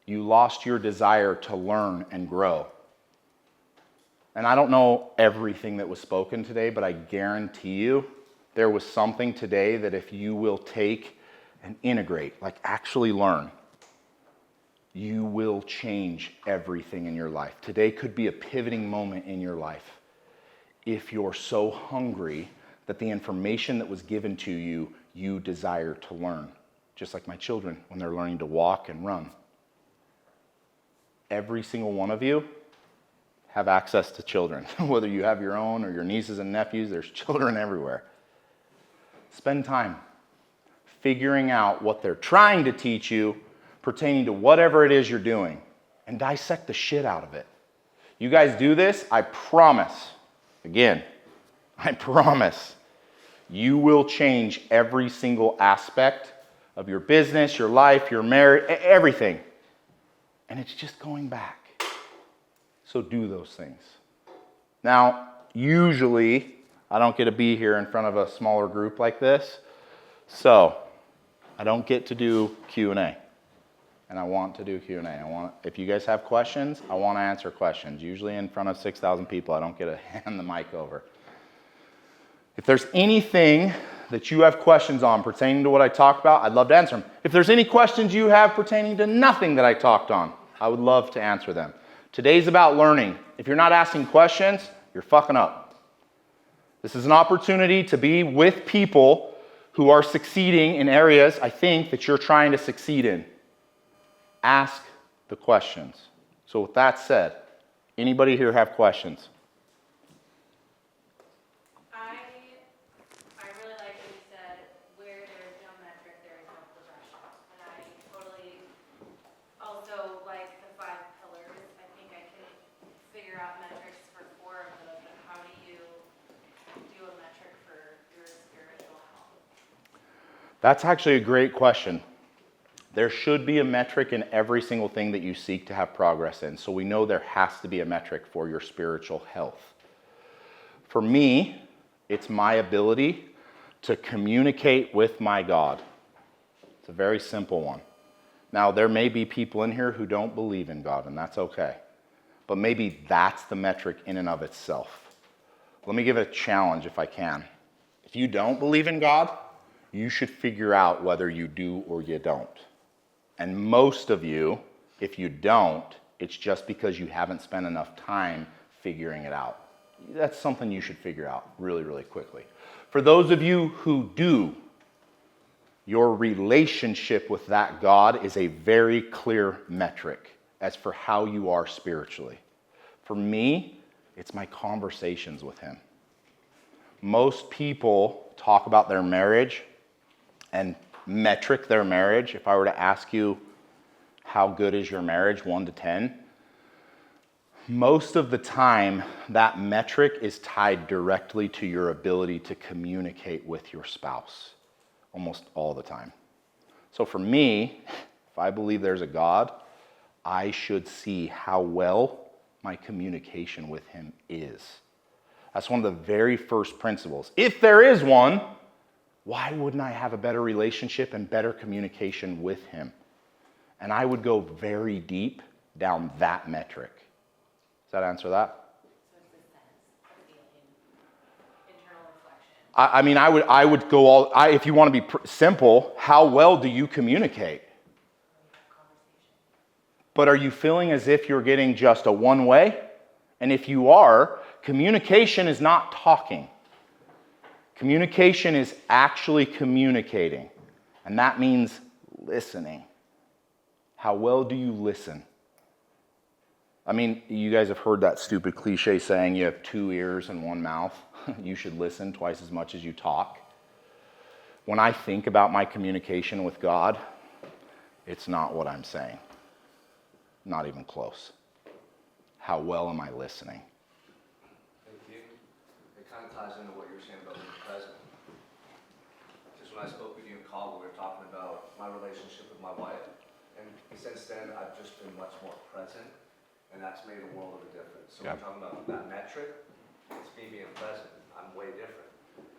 You lost your desire to learn and grow. And I don't know everything that was spoken today, but I guarantee you there was something today that if you will take and integrate, like actually learn, you will change everything in your life. Today could be a pivoting moment in your life if you're so hungry that the information that was given to you, you desire to learn. Just like my children when they're learning to walk and run. Every single one of you have access to children. Whether you have your own or your nieces and nephews, there's children everywhere. Spend time figuring out what they're trying to teach you pertaining to whatever it is you're doing and dissect the shit out of it. You guys do this, I promise, again, I promise, you will change every single aspect of your business, your life, your marriage, everything. And it's just going back. So do those things. Now, usually, I don't get to be here in front of a smaller group like this, so I don't get to do Q&A. And I want to do Q&A. If you guys have questions, I want to answer questions. Usually in front of 6,000 people, I don't get to hand the mic over. If there's anything that you have questions on pertaining to what I talked about, I'd love to answer them. If there's any questions you have pertaining to nothing that I talked on, I would love to answer them. Today's about learning. If you're not asking questions, you're fucking up. This is an opportunity to be with people who are succeeding in areas, I think, that you're trying to succeed in. ask the questions. So with that said, anybody here have questions? I really like what you said, where there is no metric, there is no progression. And I totally also like the 5 pillars. I think I can figure out metrics for 4 of those, but how do you do a metric for your spiritual health? That's actually a great question. There should be a metric in every single thing that you seek to have progress in. So we know there has to be a metric for your spiritual health. For me, it's my ability to communicate with my God. It's a very simple one. Now, there may be people in here who don't believe in God, and that's okay. But maybe that's the metric in and of itself. Let me give it a challenge if I can. If you don't believe in God, you should figure out whether you do or you don't. And most of you, if you don't, it's just because you haven't spent enough time figuring it out. That's something you should figure out really, really quickly. For those of you who do, your relationship with that God is a very clear metric as for how you are spiritually. For me, it's my conversations with Him. Most people talk about their marriage and metric their marriage. If I were to ask you, how good is your marriage, 1 to 10? Most of the time, that metric is tied directly to your ability to communicate with your spouse. Almost all the time. So for me, if I believe there's a God, I should see how well my communication with Him is. That's one of the very first principles. If there is one, why wouldn't I have a better relationship and better communication with Him? And I would go very deep down that metric. Does that answer that? So it's the sense, the feeling, internal reflection. I mean, I would go all, if you want to be simple, how well do you communicate? But are you feeling as if you're getting just a one-way? And if you are, communication is not talking. Communication is actually communicating. And that means listening. How well do you listen? I mean, you guys have heard that stupid cliche saying you have 2 ears and 1 mouth. You should listen twice as much as you talk. When I think about my communication with God, it's not what I'm saying. Not even close. How well am I listening? It kind of ties into what you were saying about being present. Because when I spoke with you in Cabo, we were talking about my relationship with my wife. And since then, I've just been much more present. And that's made a world of a difference. So Yeah. we're talking about that metric. It's me being present. I'm way different.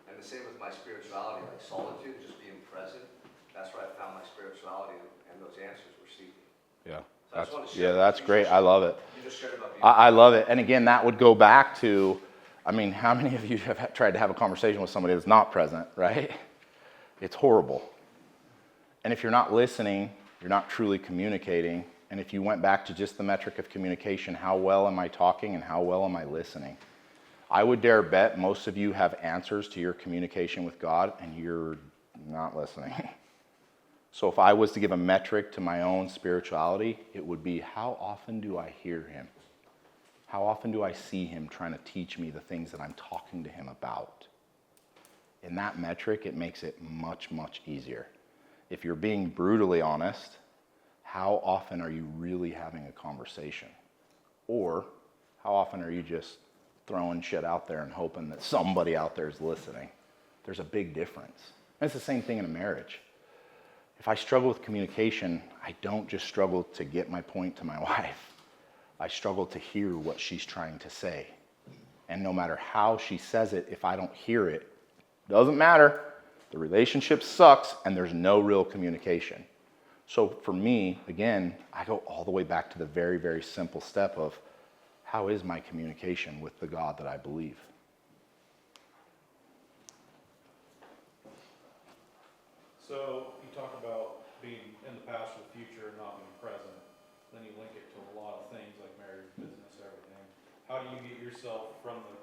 And the same with my spirituality, like solitude, just being present. That's where I found my spirituality and those answers we're seeking. Yeah. So I just wanted to share That's great. I love it. You just shared about being I love it. And again, that would go back to, I mean, how many of you have tried to have a conversation with somebody that's not present, right? It's horrible. And if you're not listening, you're not truly communicating. And if you went back to just the metric of communication, how well am I talking and how well am I listening? I would dare bet most of you have answers to your communication with God and you're not listening. So if I was to give a metric to my own spirituality, it would be how often do I hear Him? How often do I see Him trying to teach me the things that I'm talking to Him about? In that metric, it makes it much, much easier. If you're being brutally honest, how often are you really having a conversation? Or how often are you just throwing shit out there and hoping that somebody out there is listening? There's a big difference. And it's the same thing in a marriage. If I struggle with communication, I don't just struggle to get my point to my wife. I struggle to hear what she's trying to say. And no matter how she says it, if I don't hear it, doesn't matter. The relationship sucks and there's no real communication. So for me, again, I go all the way back to the very, very simple step of how is my communication with the God that I believe? So you talk about being in the past or the future and not being present. Then you link it to a lot of things like marriage, business, everything. How do you get yourself from the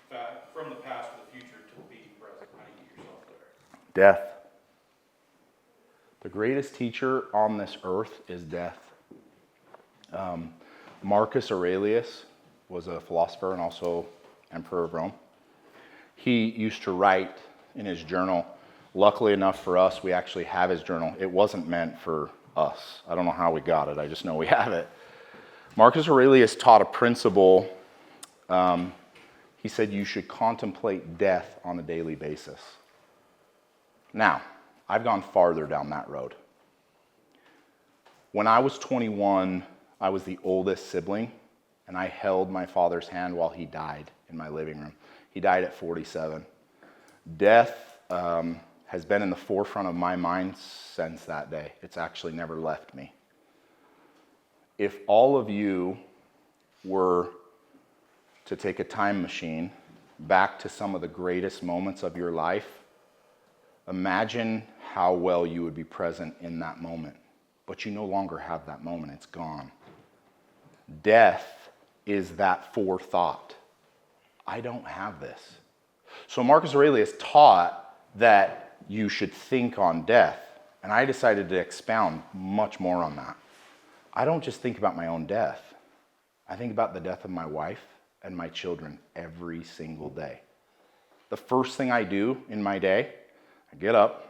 past or the future to being present? How do you get yourself there? Death. The greatest teacher on this earth is death. Marcus Aurelius was a philosopher and also emperor of Rome. He used to write in his journal. Luckily enough for us, we actually have his journal. It wasn't meant for us. I don't know how we got it. I just know we have it. Marcus Aurelius taught a principle. He said you should contemplate death on a daily basis. Now, I've gone farther down that road. When I was 21, I was the oldest sibling, and I held my father's hand while he died in my living room. He died at 47. Death has been in the forefront of my mind since that day. It's actually never left me. If all of you were to take a time machine back to some of the greatest moments of your life, imagine how well you would be present in that moment. But you no longer have that moment. It's gone. Death is that forethought. I don't have this. So Marcus Aurelius taught that you should think on death. And I decided to expound much more on that. I don't just think about my own death. I think about the death of my wife and my children every single day. The first thing I do in my day, I get up,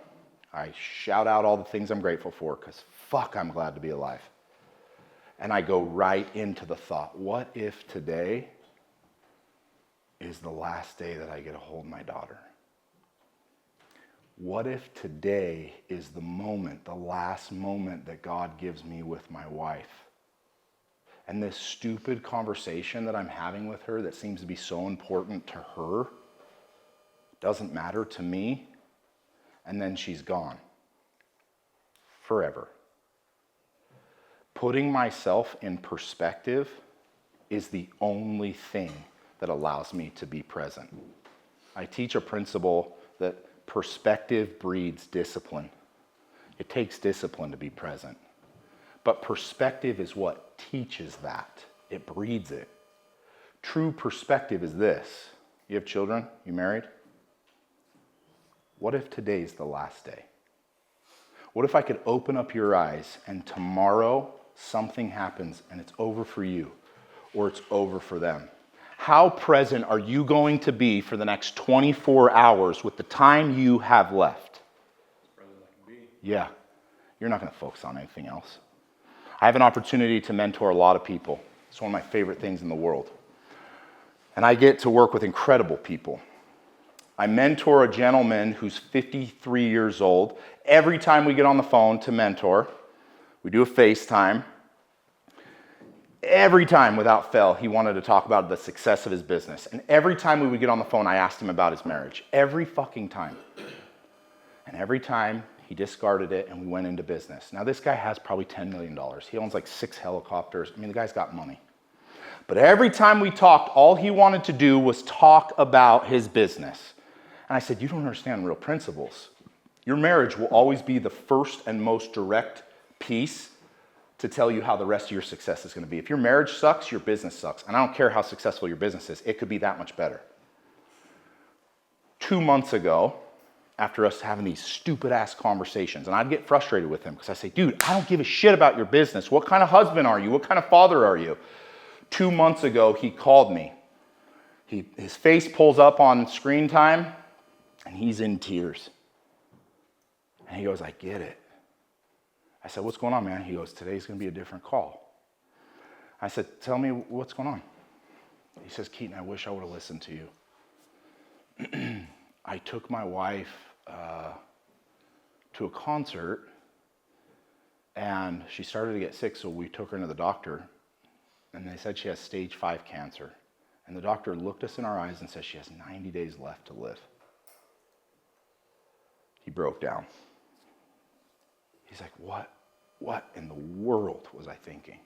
I shout out all the things I'm grateful for, because fuck, I'm glad to be alive. And I go right into the thought, what if today is the last day that I get to hold my daughter? What if today is the moment, the last moment that God gives me with my wife? And this stupid conversation that I'm having with her that seems to be so important to her doesn't matter to me, and then she's gone. Forever. Putting myself in perspective is the only thing that allows me to be present. I teach a principle that perspective breeds discipline. It takes discipline to be present. But perspective is what teaches that. It breeds it. True perspective is this. You have children? You married? What if today's the last day? What if I could open up your eyes and tomorrow something happens and it's over for you or it's over for them? How present are you going to be for the next 24 hours with the time you have left? Present I can be. Yeah, you're not going to focus on anything else. I have an opportunity to mentor a lot of people. It's one of my favorite things in the world. And I get to work with incredible people. I mentor a gentleman who's 53 years old. Every time we get on the phone to mentor, we do a FaceTime. Every time, without fail, he wanted to talk about the success of his business. And every time we would get on the phone, I asked him about his marriage. Every fucking time. And every time, he discarded it and we went into business. Now, this guy has probably $10 million. He owns like 6 helicopters. I mean, the guy's got money. But every time we talked, all he wanted to do was talk about his business. And I said, you don't understand real principles. Your marriage will always be the first and most direct piece to tell you how the rest of your success is going to be. If your marriage sucks, your business sucks. And I don't care how successful your business is. It could be that much better. 2 months ago, after us having these stupid-ass conversations, and I'd get frustrated with him because I say, dude, I don't give a shit about your business. What kind of husband are you? What kind of father are you? 2 months ago, he called me. His face pulls up on screen time, and he's in tears. And he goes, I get it. I said, what's going on, man? He goes, today's going to be a different call. I said, tell me what's going on. He says, Keaton, I wish I would have listened to you. I took my wife to a concert, and she started to get sick, so we took her to the doctor, and they said she has stage 5 cancer. And the doctor looked us in our eyes and said she has 90 days left to live. He broke down. He's like, what in the world was I thinking?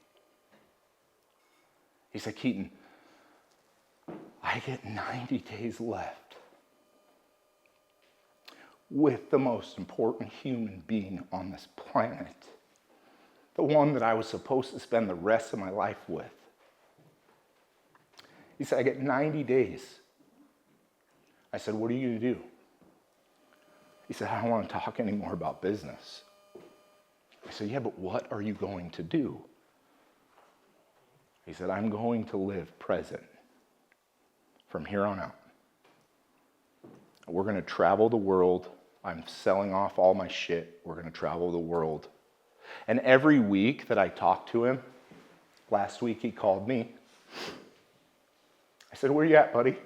He said, Keaton, I get 90 days left with the most important human being on this planet, the one that I was supposed to spend the rest of my life with. He said, I get 90 days. I said, what are you going to do? He said, I don't want to talk anymore about business. I said, yeah, but what are you going to do? He said, I'm going to live present from here on out. We're going to travel the world. I'm selling off all my shit. We're going to travel the world. And every week that I talk to him, last week he called me. I said, where you at, buddy?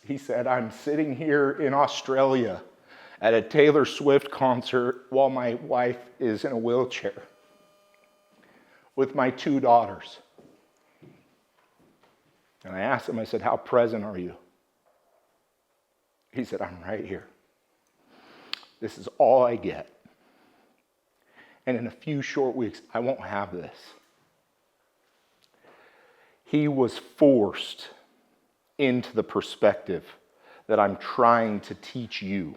He said, I'm sitting here in Australia at a Taylor Swift concert while my wife is in a wheelchair with my 2 daughters. And I asked him, I said, how present are you? He said, I'm right here. This is all I get. And in a few short weeks, I won't have this. He was forced into the perspective that I'm trying to teach you.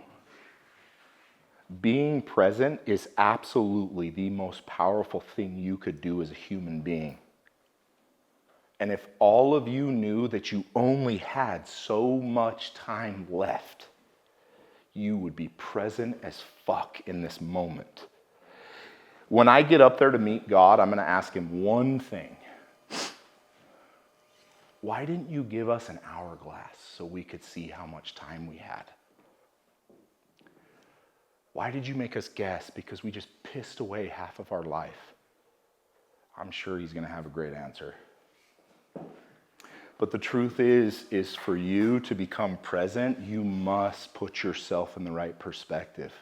Being present is absolutely the most powerful thing you could do as a human being. And if all of you knew that you only had so much time left, you would be present as fuck in this moment. When I get up there to meet God, I'm going to ask him one thing. Why didn't you give us an hourglass so we could see how much time we had? Why did you make us guess? Because we just pissed away half of our life. I'm sure he's going to have a great answer. But the truth is for you to become present, you must put yourself in the right perspective.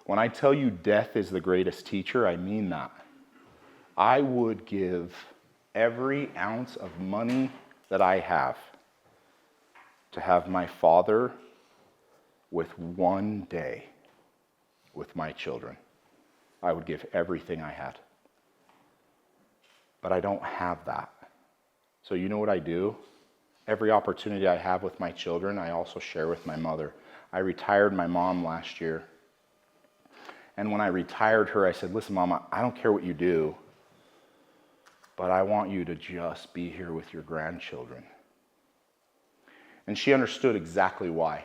When I tell you death is the greatest teacher, I mean that. I would give every ounce of money that I have to have my father with one day with my children. I would give everything I had. But I don't have that. So you know what I do? Every opportunity I have with my children, I also share with my mother. I retired my mom last year. And when I retired her, I said, listen, Mama, I don't care what you do, but I want you to just be here with your grandchildren. And she understood exactly why.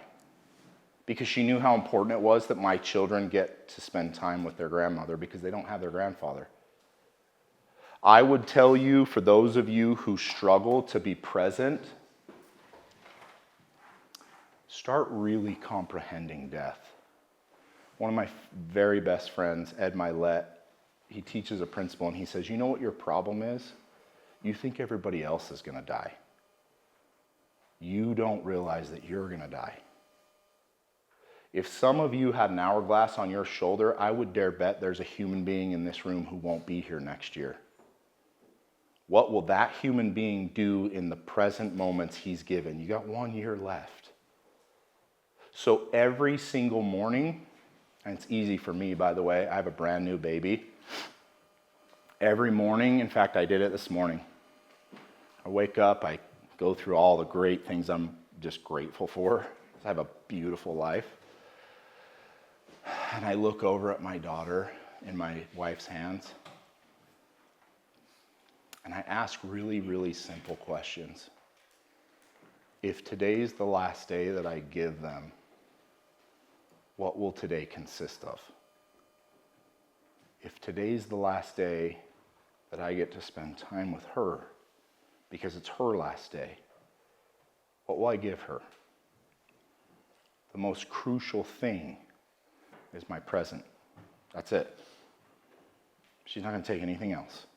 Because she knew how important it was that my children get to spend time with their grandmother because they don't have their grandfather. I would tell you, for those of you who struggle to be present, start really comprehending death. One of my very best friends, Ed Milet, he teaches a principle and he says, you know what your problem is? You think everybody else is going to die. You don't realize that you're going to die. If some of you had an hourglass on your shoulder, I would dare bet there's a human being in this room who won't be here next year. What will that human being do in the present moments he's given? You got 1 year left. So every single morning, and it's easy for me, by the way, I have a brand new baby. Every morning, in fact, I did it this morning. I wake up, I go through all the great things I'm just grateful for. I have a beautiful life. And I look over at my daughter in my wife's hands. And I ask really, really simple questions. If today's the last day that I give them, what will today consist of? If today's the last day that I get to spend time with her, because it's her last day, what will I give her? The most crucial thing is my present. That's it. She's not going to take anything else.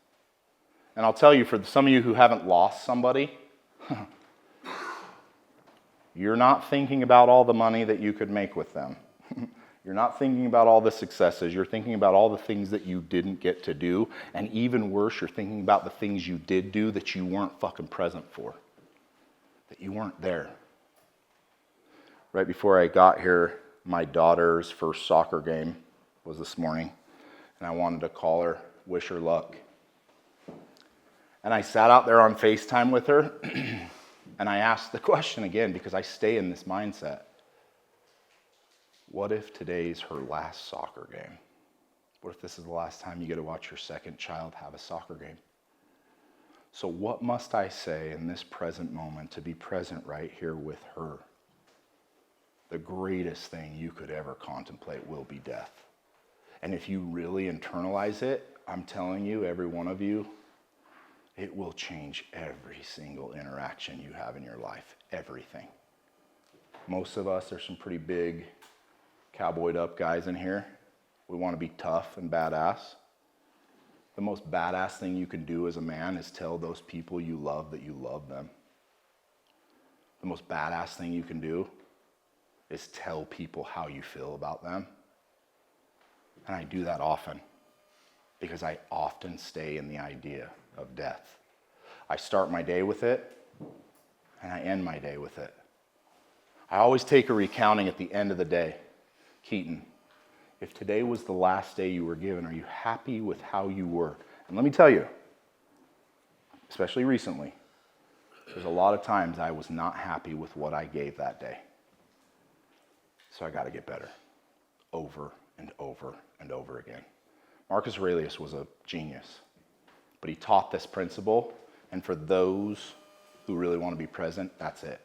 And I'll tell you, for some of you who haven't lost somebody, you're not thinking about all the money that you could make with them. You're not thinking about all the successes. You're thinking about all the things that you didn't get to do. And even worse, you're thinking about the things you did do that you weren't fucking present for. That you weren't there. Right before I got here, my daughter's first soccer game was this morning. And I wanted to call her, wish her luck. And I sat out there on FaceTime with her. And I asked the question again, because I stay in this mindset. What if today's her last soccer game? What if this is the last time you get to watch your second child have a soccer game? So what must I say in this present moment to be present right here with her? The greatest thing you could ever contemplate will be death. And if you really internalize it, I'm telling you, every one of you, it will change every single interaction you have in your life. Everything. Most of us, there's some pretty big, cowboyed up guys in here. We want to be tough and badass. The most badass thing you can do as a man is tell those people you love that you love them. The most badass thing you can do is tell people how you feel about them. And I do that often because I often stay in the idea of death. I start my day with it and I end my day with it. I always take a recounting at the end of the day. Keaton, if today was the last day you were given, are you happy with how you were? And let me tell you, especially recently, there's a lot of times I was not happy with what I gave that day. So I got to get better over and over and over again. Marcus Aurelius was a genius, but he taught this principle, and for those who really want to be present, that's it.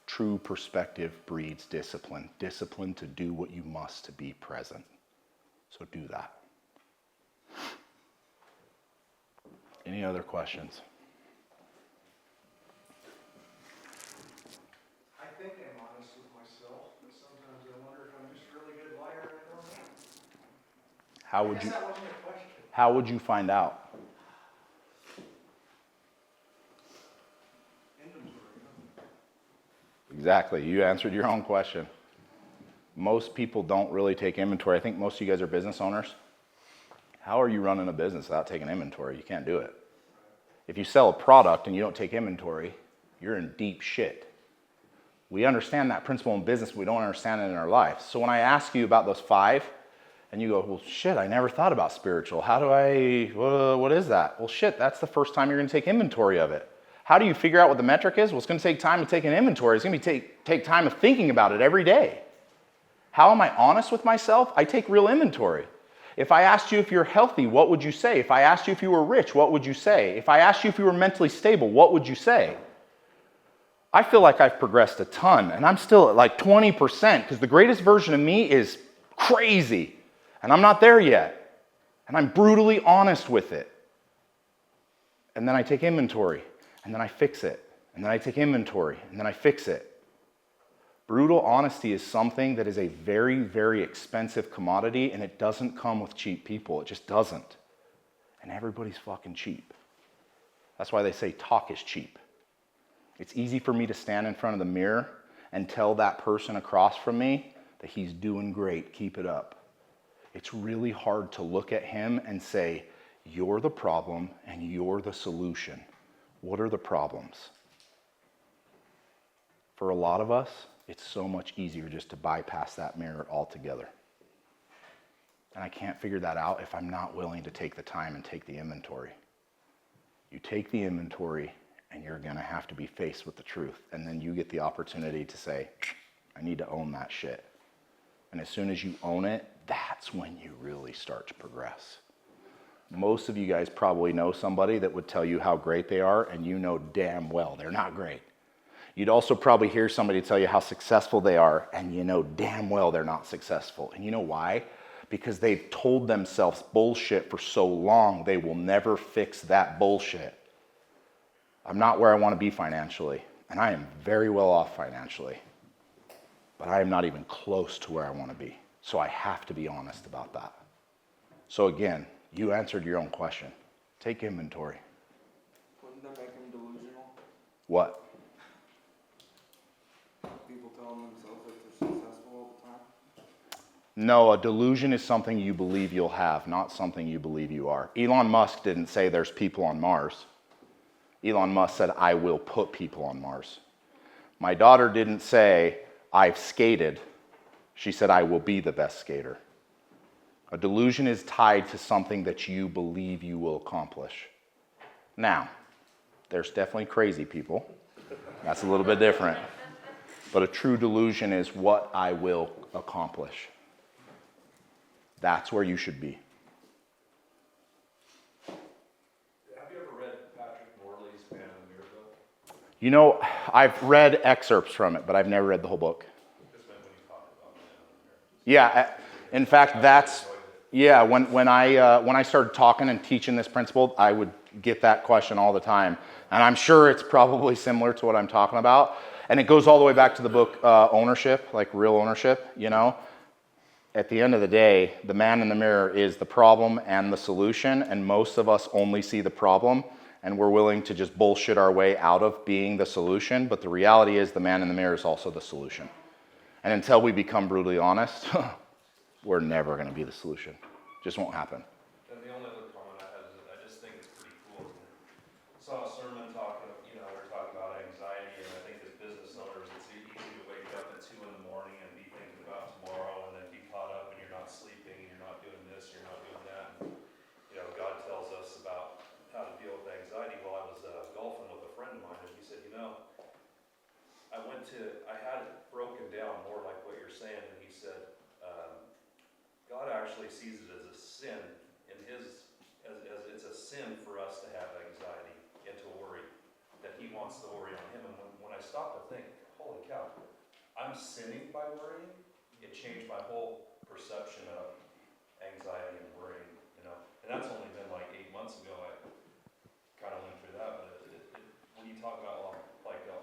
True perspective breeds discipline. Discipline to do what you must to be present. So do that. Any other questions? I think I'm honest with myself, but sometimes I wonder if I'm just a really good liar and I don't know. I guess that wasn't a question. How would you find out? Exactly. You answered your own question. Most people don't really take inventory. I think most of you guys are business owners. How are you running a business without taking inventory? You can't do it. If you sell a product and you don't take inventory, you're in deep shit. We understand that principle in business, but we don't understand it in our life. So when I ask you about those 5, and you go, well, shit, I never thought about spiritual. What is that? Well, shit, that's the first time you're going to take inventory of it. How do you figure out what the metric is? Well, it's going to take time to take an inventory. It's going to take time of thinking about it every day. How am I honest with myself? I take real inventory. If I asked you if you're healthy, what would you say? If I asked you if you were rich, what would you say? If I asked you if you were mentally stable, what would you say? I feel like I've progressed a ton, and I'm still at like 20% because the greatest version of me is crazy, and I'm not there yet. And I'm brutally honest with it. And then I take inventory. And then I fix it. And then I take inventory. And then I fix it. Brutal honesty is something that is a very, very expensive commodity, and it doesn't come with cheap people. It just doesn't. And everybody's fucking cheap. That's why they say talk is cheap. It's easy for me to stand in front of the mirror and tell that person across from me that he's doing great, keep it up. It's really hard to look at him and say, you're the problem and you're the solution. What are the problems? For a lot of us, it's so much easier just to bypass that mirror altogether. And I can't figure that out if I'm not willing to take the time and take the inventory. You take the inventory and you're going to have to be faced with the truth. And then you get the opportunity to say, I need to own that shit. And as soon as you own it, that's when you really start to progress. Most of you guys probably know somebody that would tell you how great they are, and you know damn well they're not great. You'd also probably hear somebody tell you how successful they are, and you know damn well they're not successful. And you know why? Because they've told themselves bullshit for so long, they will never fix that bullshit. I'm not where I want to be financially, and I am very well off financially, but I am not even close to where I want to be. So I have to be honest about that. So again, you answered your own question. Take inventory. Wouldn't that make them delusional? What? People telling themselves that they're successful all the time? No, a delusion is something you believe you'll have, not something you believe you are. Elon Musk didn't say there's people on Mars. Elon Musk said, I will put people on Mars. My daughter didn't say, I've skated. She said, I will be the best skater. A delusion is tied to something that you believe you will accomplish. Now, there's definitely crazy people. That's a little bit different. But a true delusion is what I will accomplish. That's where you should be. Have you ever read Patrick Morley's Man in the Mirror book? You know, I've read excerpts from it, but I've never read the whole book. Just when you talk about Man in the Mirror. Yeah, in fact, Yeah, when I started talking and teaching this principle, I would get that question all the time. And I'm sure it's probably similar to what I'm talking about. And it goes all the way back to the book Ownership, like real ownership, you know. At the end of the day, the man in the mirror is the problem and the solution, and most of us only see the problem, and we're willing to just bullshit our way out of being the solution, but the reality is the man in the mirror is also the solution. And until we become brutally honest, we're never going to be the solution. Just won't happen. And the only other comment I had is that I just think it's pretty cool. Saw a sermon talking, we're talking about anxiety, and I think as business owners, it's easy to wake up at 2 in the morning and be thinking about tomorrow, and then be caught up, and you're not sleeping, and you're not doing this, you're not doing that. And, God tells us about how to deal with anxiety. Well, I was golfing with a friend of mine, and he said, I had it broken down more like what you're saying, and he said, God actually sees it as a sin in as it's a sin for us to have anxiety and to worry, that he wants to worry on him. And when I stopped to think, holy cow, I'm sinning by worrying, it changed my whole perception of anxiety and worrying, And that's only been like 8 months ago. I kind of went through that, but when you talk about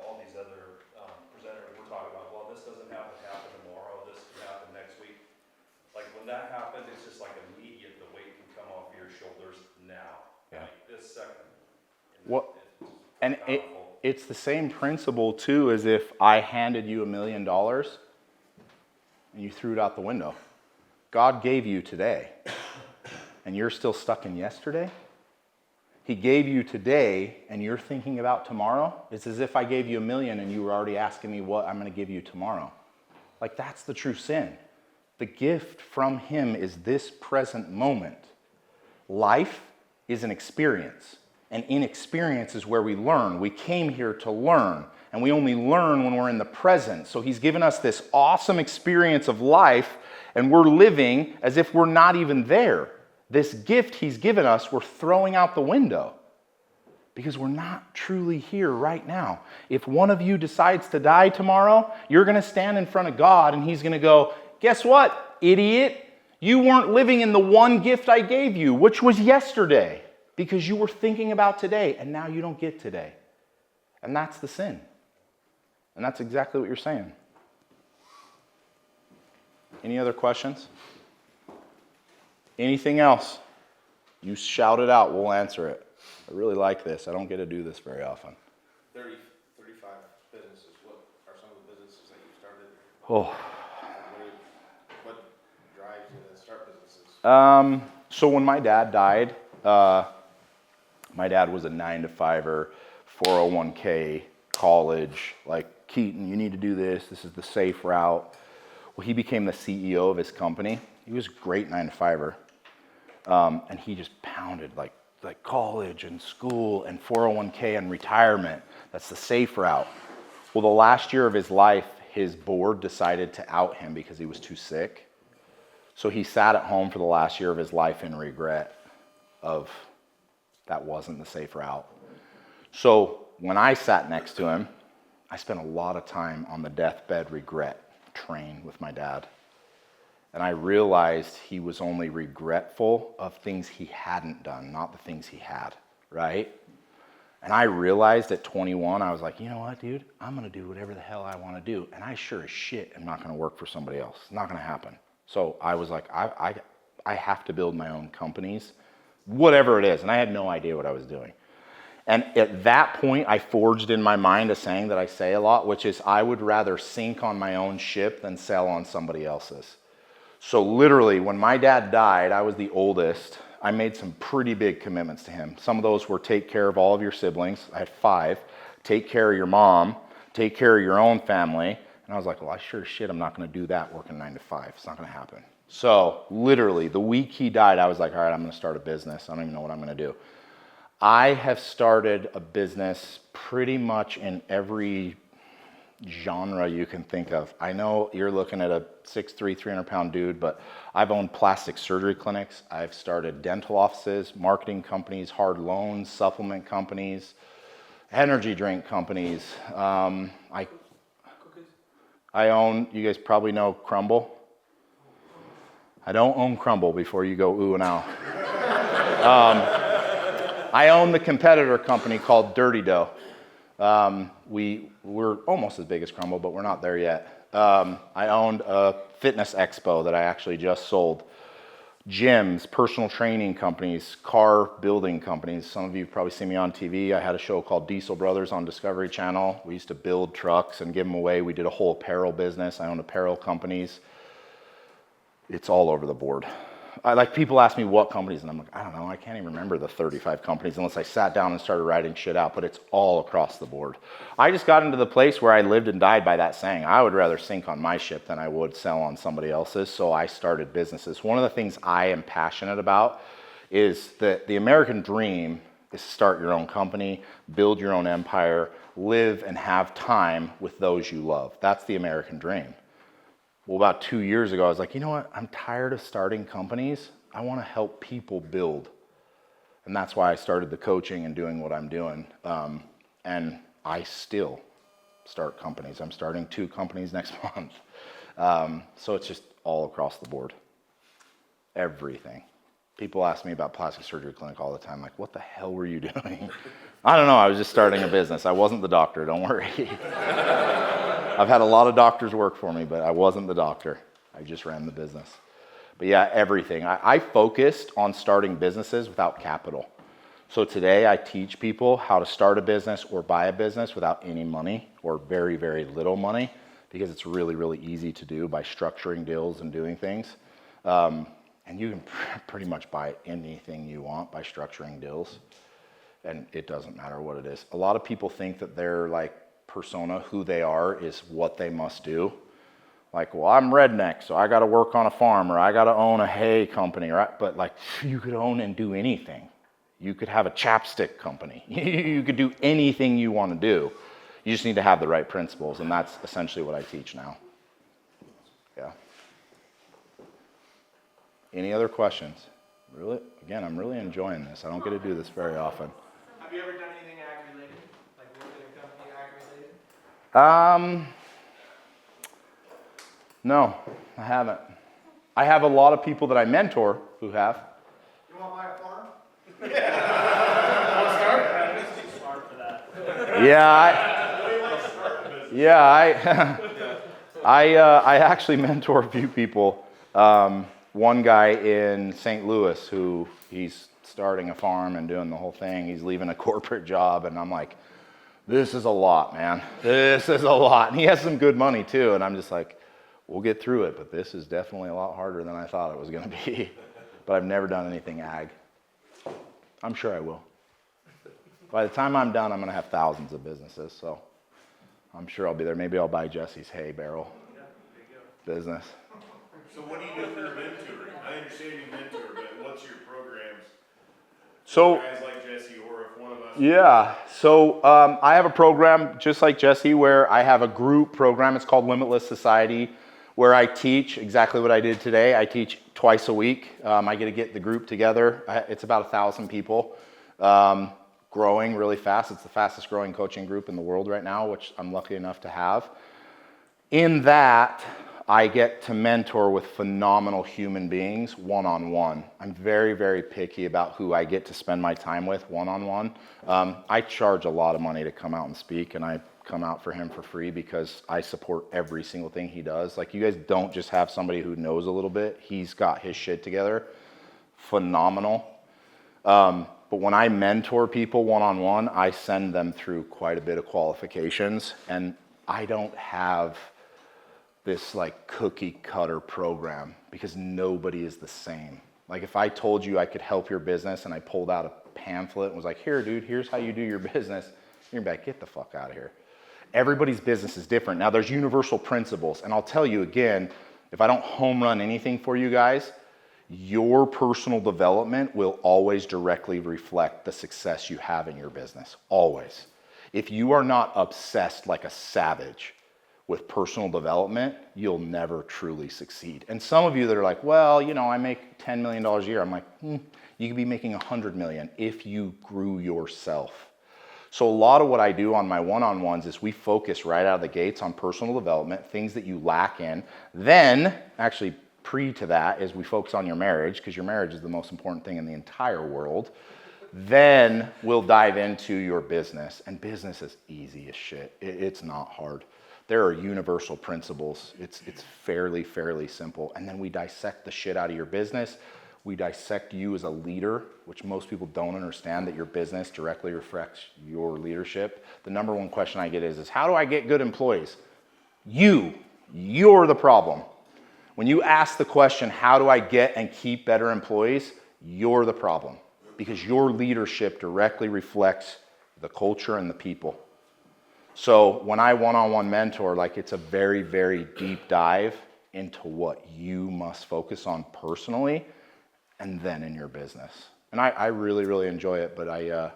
all these other presenters, we're talking about, well, this doesn't have to happen tomorrow, this can happen next week. Like when that happened, it's just like immediate, the weight can come off your shoulders now, like this second. And it's the same principle too as if I handed you $1 million and you threw it out the window. God gave you today, and you're still stuck in yesterday. He gave you today, and you're thinking about tomorrow. It's as if I gave you $1 million and you were already asking me what I'm going to give you tomorrow. Like that's the true sin. The gift from him is this present moment. Life is an experience, and in experience is where we learn. We came here to learn, and we only learn when we're in the present. So he's given us this awesome experience of life, and we're living as if we're not even there. This gift he's given us, we're throwing out the window because we're not truly here right now. If one of you decides to die tomorrow, you're going to stand in front of God, and he's going to go, guess what, idiot? You weren't living in the one gift I gave you, which was yesterday, because you were thinking about today, and now you don't get today. And that's the sin. And that's exactly what you're saying. Any other questions? Anything else? You shout it out, we'll answer it. I really like this. I don't get to do this very often. 35 businesses. What are some of the businesses that you started? Oh. What drives you to start businesses? So when my dad died, my dad was a 9-to-5er, 401k, college, like, Keaton, you need to do this. This is the safe route. Well, he became the CEO of his company. He was a great 9-to-5er. And he just pounded like college and school and 401k and retirement. That's the safe route. Well, the last year of his life, his board decided to out him because he was too sick. So he sat at home for the last year of his life in regret of that wasn't the safe route. So when I sat next to him, I spent a lot of time on the deathbed regret train with my dad. And I realized he was only regretful of things he hadn't done, not the things he had, right? And I realized at 21, I was like, you know what, dude? I'm going to do whatever the hell I want to do. And I sure as shit am not going to work for somebody else. It's not going to happen. So I was like, I have to build my own companies, whatever it is. And I had no idea what I was doing. And at that point, I forged in my mind a saying that I say a lot, which is I would rather sink on my own ship than sail on somebody else's. So literally, when my dad died, I was the oldest. I made some pretty big commitments to him. Some of those were take care of all of your siblings. I had 5. Take care of your mom. Take care of your own family. And I was like, well, I sure as shit, I'm not going to do that working 9 to 5. It's not going to happen. So literally, the week he died, I was like, all right, I'm going to start a business. I don't even know what I'm going to do. I have started a business pretty much in every genre you can think of. I know you're looking at a 6'3", 300-pound dude, but I've owned plastic surgery clinics. I've started dental offices, marketing companies, hard loans, supplement companies, energy drink companies. I Cookies? I own, you guys probably know Crumble. I don't own Crumble before you go ooh and ow. I own the competitor company called Dirty Dough. We're almost as big as Crumble, but we're not there yet. I owned a fitness expo that I actually just sold. Gyms, personal training companies, car building companies. Some of you have probably seen me on TV. I had a show called Diesel Brothers on Discovery Channel. We used to build trucks and give them away. We did a whole apparel business. I owned apparel companies. It's all over the board. People ask me what companies, and I'm like, I don't know, I can't even remember the 35 companies unless I sat down and started writing shit out, but it's all across the board. I just got into the place where I lived and died by that saying. I would rather sink on my ship than I would sell on somebody else's, so I started businesses. One of the things I am passionate about is that the American dream is to start your own company, build your own empire, live and have time with those you love. That's the American dream. Well, about 2 years ago, I was like, you know what? I'm tired of starting companies. I want to help people build. And that's why I started the coaching and doing what I'm doing. And I still start companies. I'm starting 2 companies next month. So it's just all across the board. Everything. People ask me about plastic surgery clinic all the time. Like, what the hell were you doing? I don't know. I was just starting a business. I wasn't the doctor. Don't worry. I've had a lot of doctors work for me, but I wasn't the doctor. I just ran the business. But yeah, everything. I focused on starting businesses without capital. So today I teach people how to start a business or buy a business without any money or very, very little money, because it's really, really easy to do by structuring deals and doing things. And you can pretty much buy anything you want by structuring deals. And it doesn't matter what it is. A lot of people think that they're like, persona, who they are, is what they must do. Like, well, I'm redneck, so I got to work on a farm, or I got to own a hay company, right? But like, you could own and do anything. You could have a chapstick company. You could do anything you want to do. You just need to have the right principles, and that's essentially what I teach now. Yeah. Any other questions? Really? Again, I'm really enjoying this. I don't get to do this very often. Have you ever done anything ag-related? Like worked in a company ag-related? No, I haven't. I have a lot of people that I mentor who have. You want to buy a farm? Smart for that. I actually mentor a few people. One guy in St. Louis who he's starting a farm and doing the whole thing. He's leaving a corporate job, and I'm like, this is a lot, man. This is a lot. And he has some good money too, and I'm just like, we'll get through it, but this is definitely a lot harder than I thought it was going to be. But I've never done anything ag. I'm sure I will. By the time I'm done, I'm going to have thousands of businesses, so I'm sure I'll be there. Maybe I'll buy Jesse's hay barrel business. So what do you do for mentoring? I understand you mentor, but what's your programs? So Guys like Jesse, or if one of us... Yeah, so I have a program just like Jesse where I have a group program. It's called Limitless Society, where I teach exactly what I did today. I teach twice a week. I get the group together. It's about 1,000 people, growing really fast. It's the fastest growing coaching group in the world right now, which I'm lucky enough to have. In that, I get to mentor with phenomenal human beings one-on-one. I'm very, very picky about who I get to spend my time with one-on-one. I charge a lot of money to come out and speak, and I come out for him for free because I support every single thing he does. Like, you guys don't just have somebody who knows a little bit. He's got his shit together. Phenomenal. But when I mentor people one-on-one, I send them through quite a bit of qualifications, and I don't have this like cookie cutter program because nobody is the same. Like, if I told you I could help your business and I pulled out a pamphlet and was like, here, dude, here's how you do your business, you're gonna be like, get the fuck out of here. Everybody's business is different. Now, there's universal principles, and I'll tell you again, if I don't home run anything for you guys, your personal development will always directly reflect the success you have in your business, always. If you are not obsessed like a savage with personal development, you'll never truly succeed. And some of you that are like, well, you know, I make $10 million a year. I'm like, you could be making $100 million if you grew yourself. So a lot of what I do on my one-on-ones is we focus right out of the gates on personal development, things that you lack in. Then, actually pre to that is we focus on your marriage, because your marriage is the most important thing in the entire world. Then we'll dive into your business. And business is easy as shit. It's not hard. There are universal principles. It's fairly simple. And then we dissect the shit out of your business. We dissect you as a leader, which most people don't understand, that your business directly reflects your leadership. The number one question I get is how do I get good employees? You're the problem. When you ask the question, how do I get and keep better employees? You're the problem, because your leadership directly reflects the culture and the people. So when I one-on-one mentor, like, it's a very, very deep dive into what you must focus on personally and then in your business. And I really, really enjoy it, but I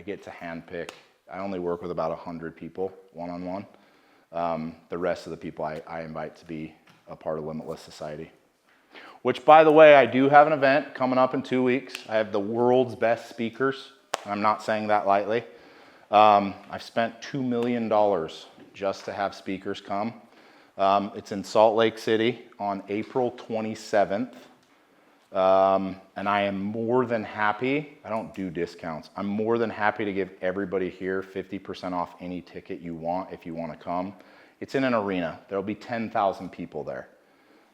get to handpick. I only work with about 100 people one-on-one. The rest of the people I invite to be a part of Limitless Society. Which, by the way, I do have an event coming up in 2 weeks. I have the world's best speakers. I'm not saying that lightly. I've spent $2 million just to have speakers come. It's in Salt Lake City on April 27th. And I am more than happy, I don't do discounts, I'm more than happy to give everybody here 50% off any ticket you want if you want to come. It's in an arena. There'll be 10,000 people there.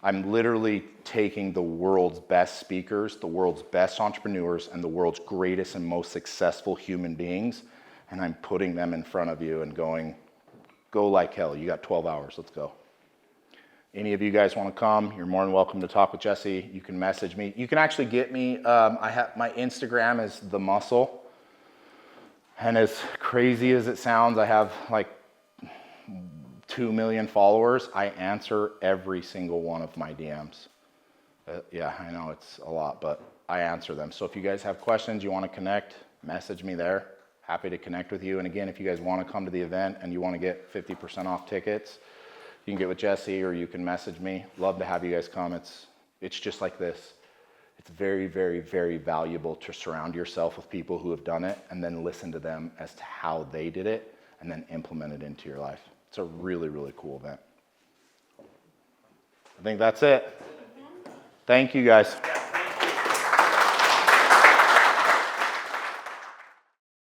I'm literally taking the world's best speakers, the world's best entrepreneurs, and the world's greatest and most successful human beings, and I'm putting them in front of you and going, go like hell. You got 12 hours. Let's go. Any of you guys want to come, you're more than welcome to talk with Jesse. You can message me. You can actually get me, I have my Instagram is The Muscle. And as crazy as it sounds, I have like 2 million followers. I answer every single one of my DMs. Yeah, I know it's a lot, but I answer them. So if you guys have questions, you want to connect, message me there. Happy to connect with you. And again, if you guys want to come to the event and you want to get 50% off tickets, you can get with Jesse or you can message me. Love to have you guys come. It's just like this. It's very, very, very valuable to surround yourself with people who have done it and then listen to them as to how they did it and then implement it into your life. It's a really, really cool event. I think that's it. Thank you, guys.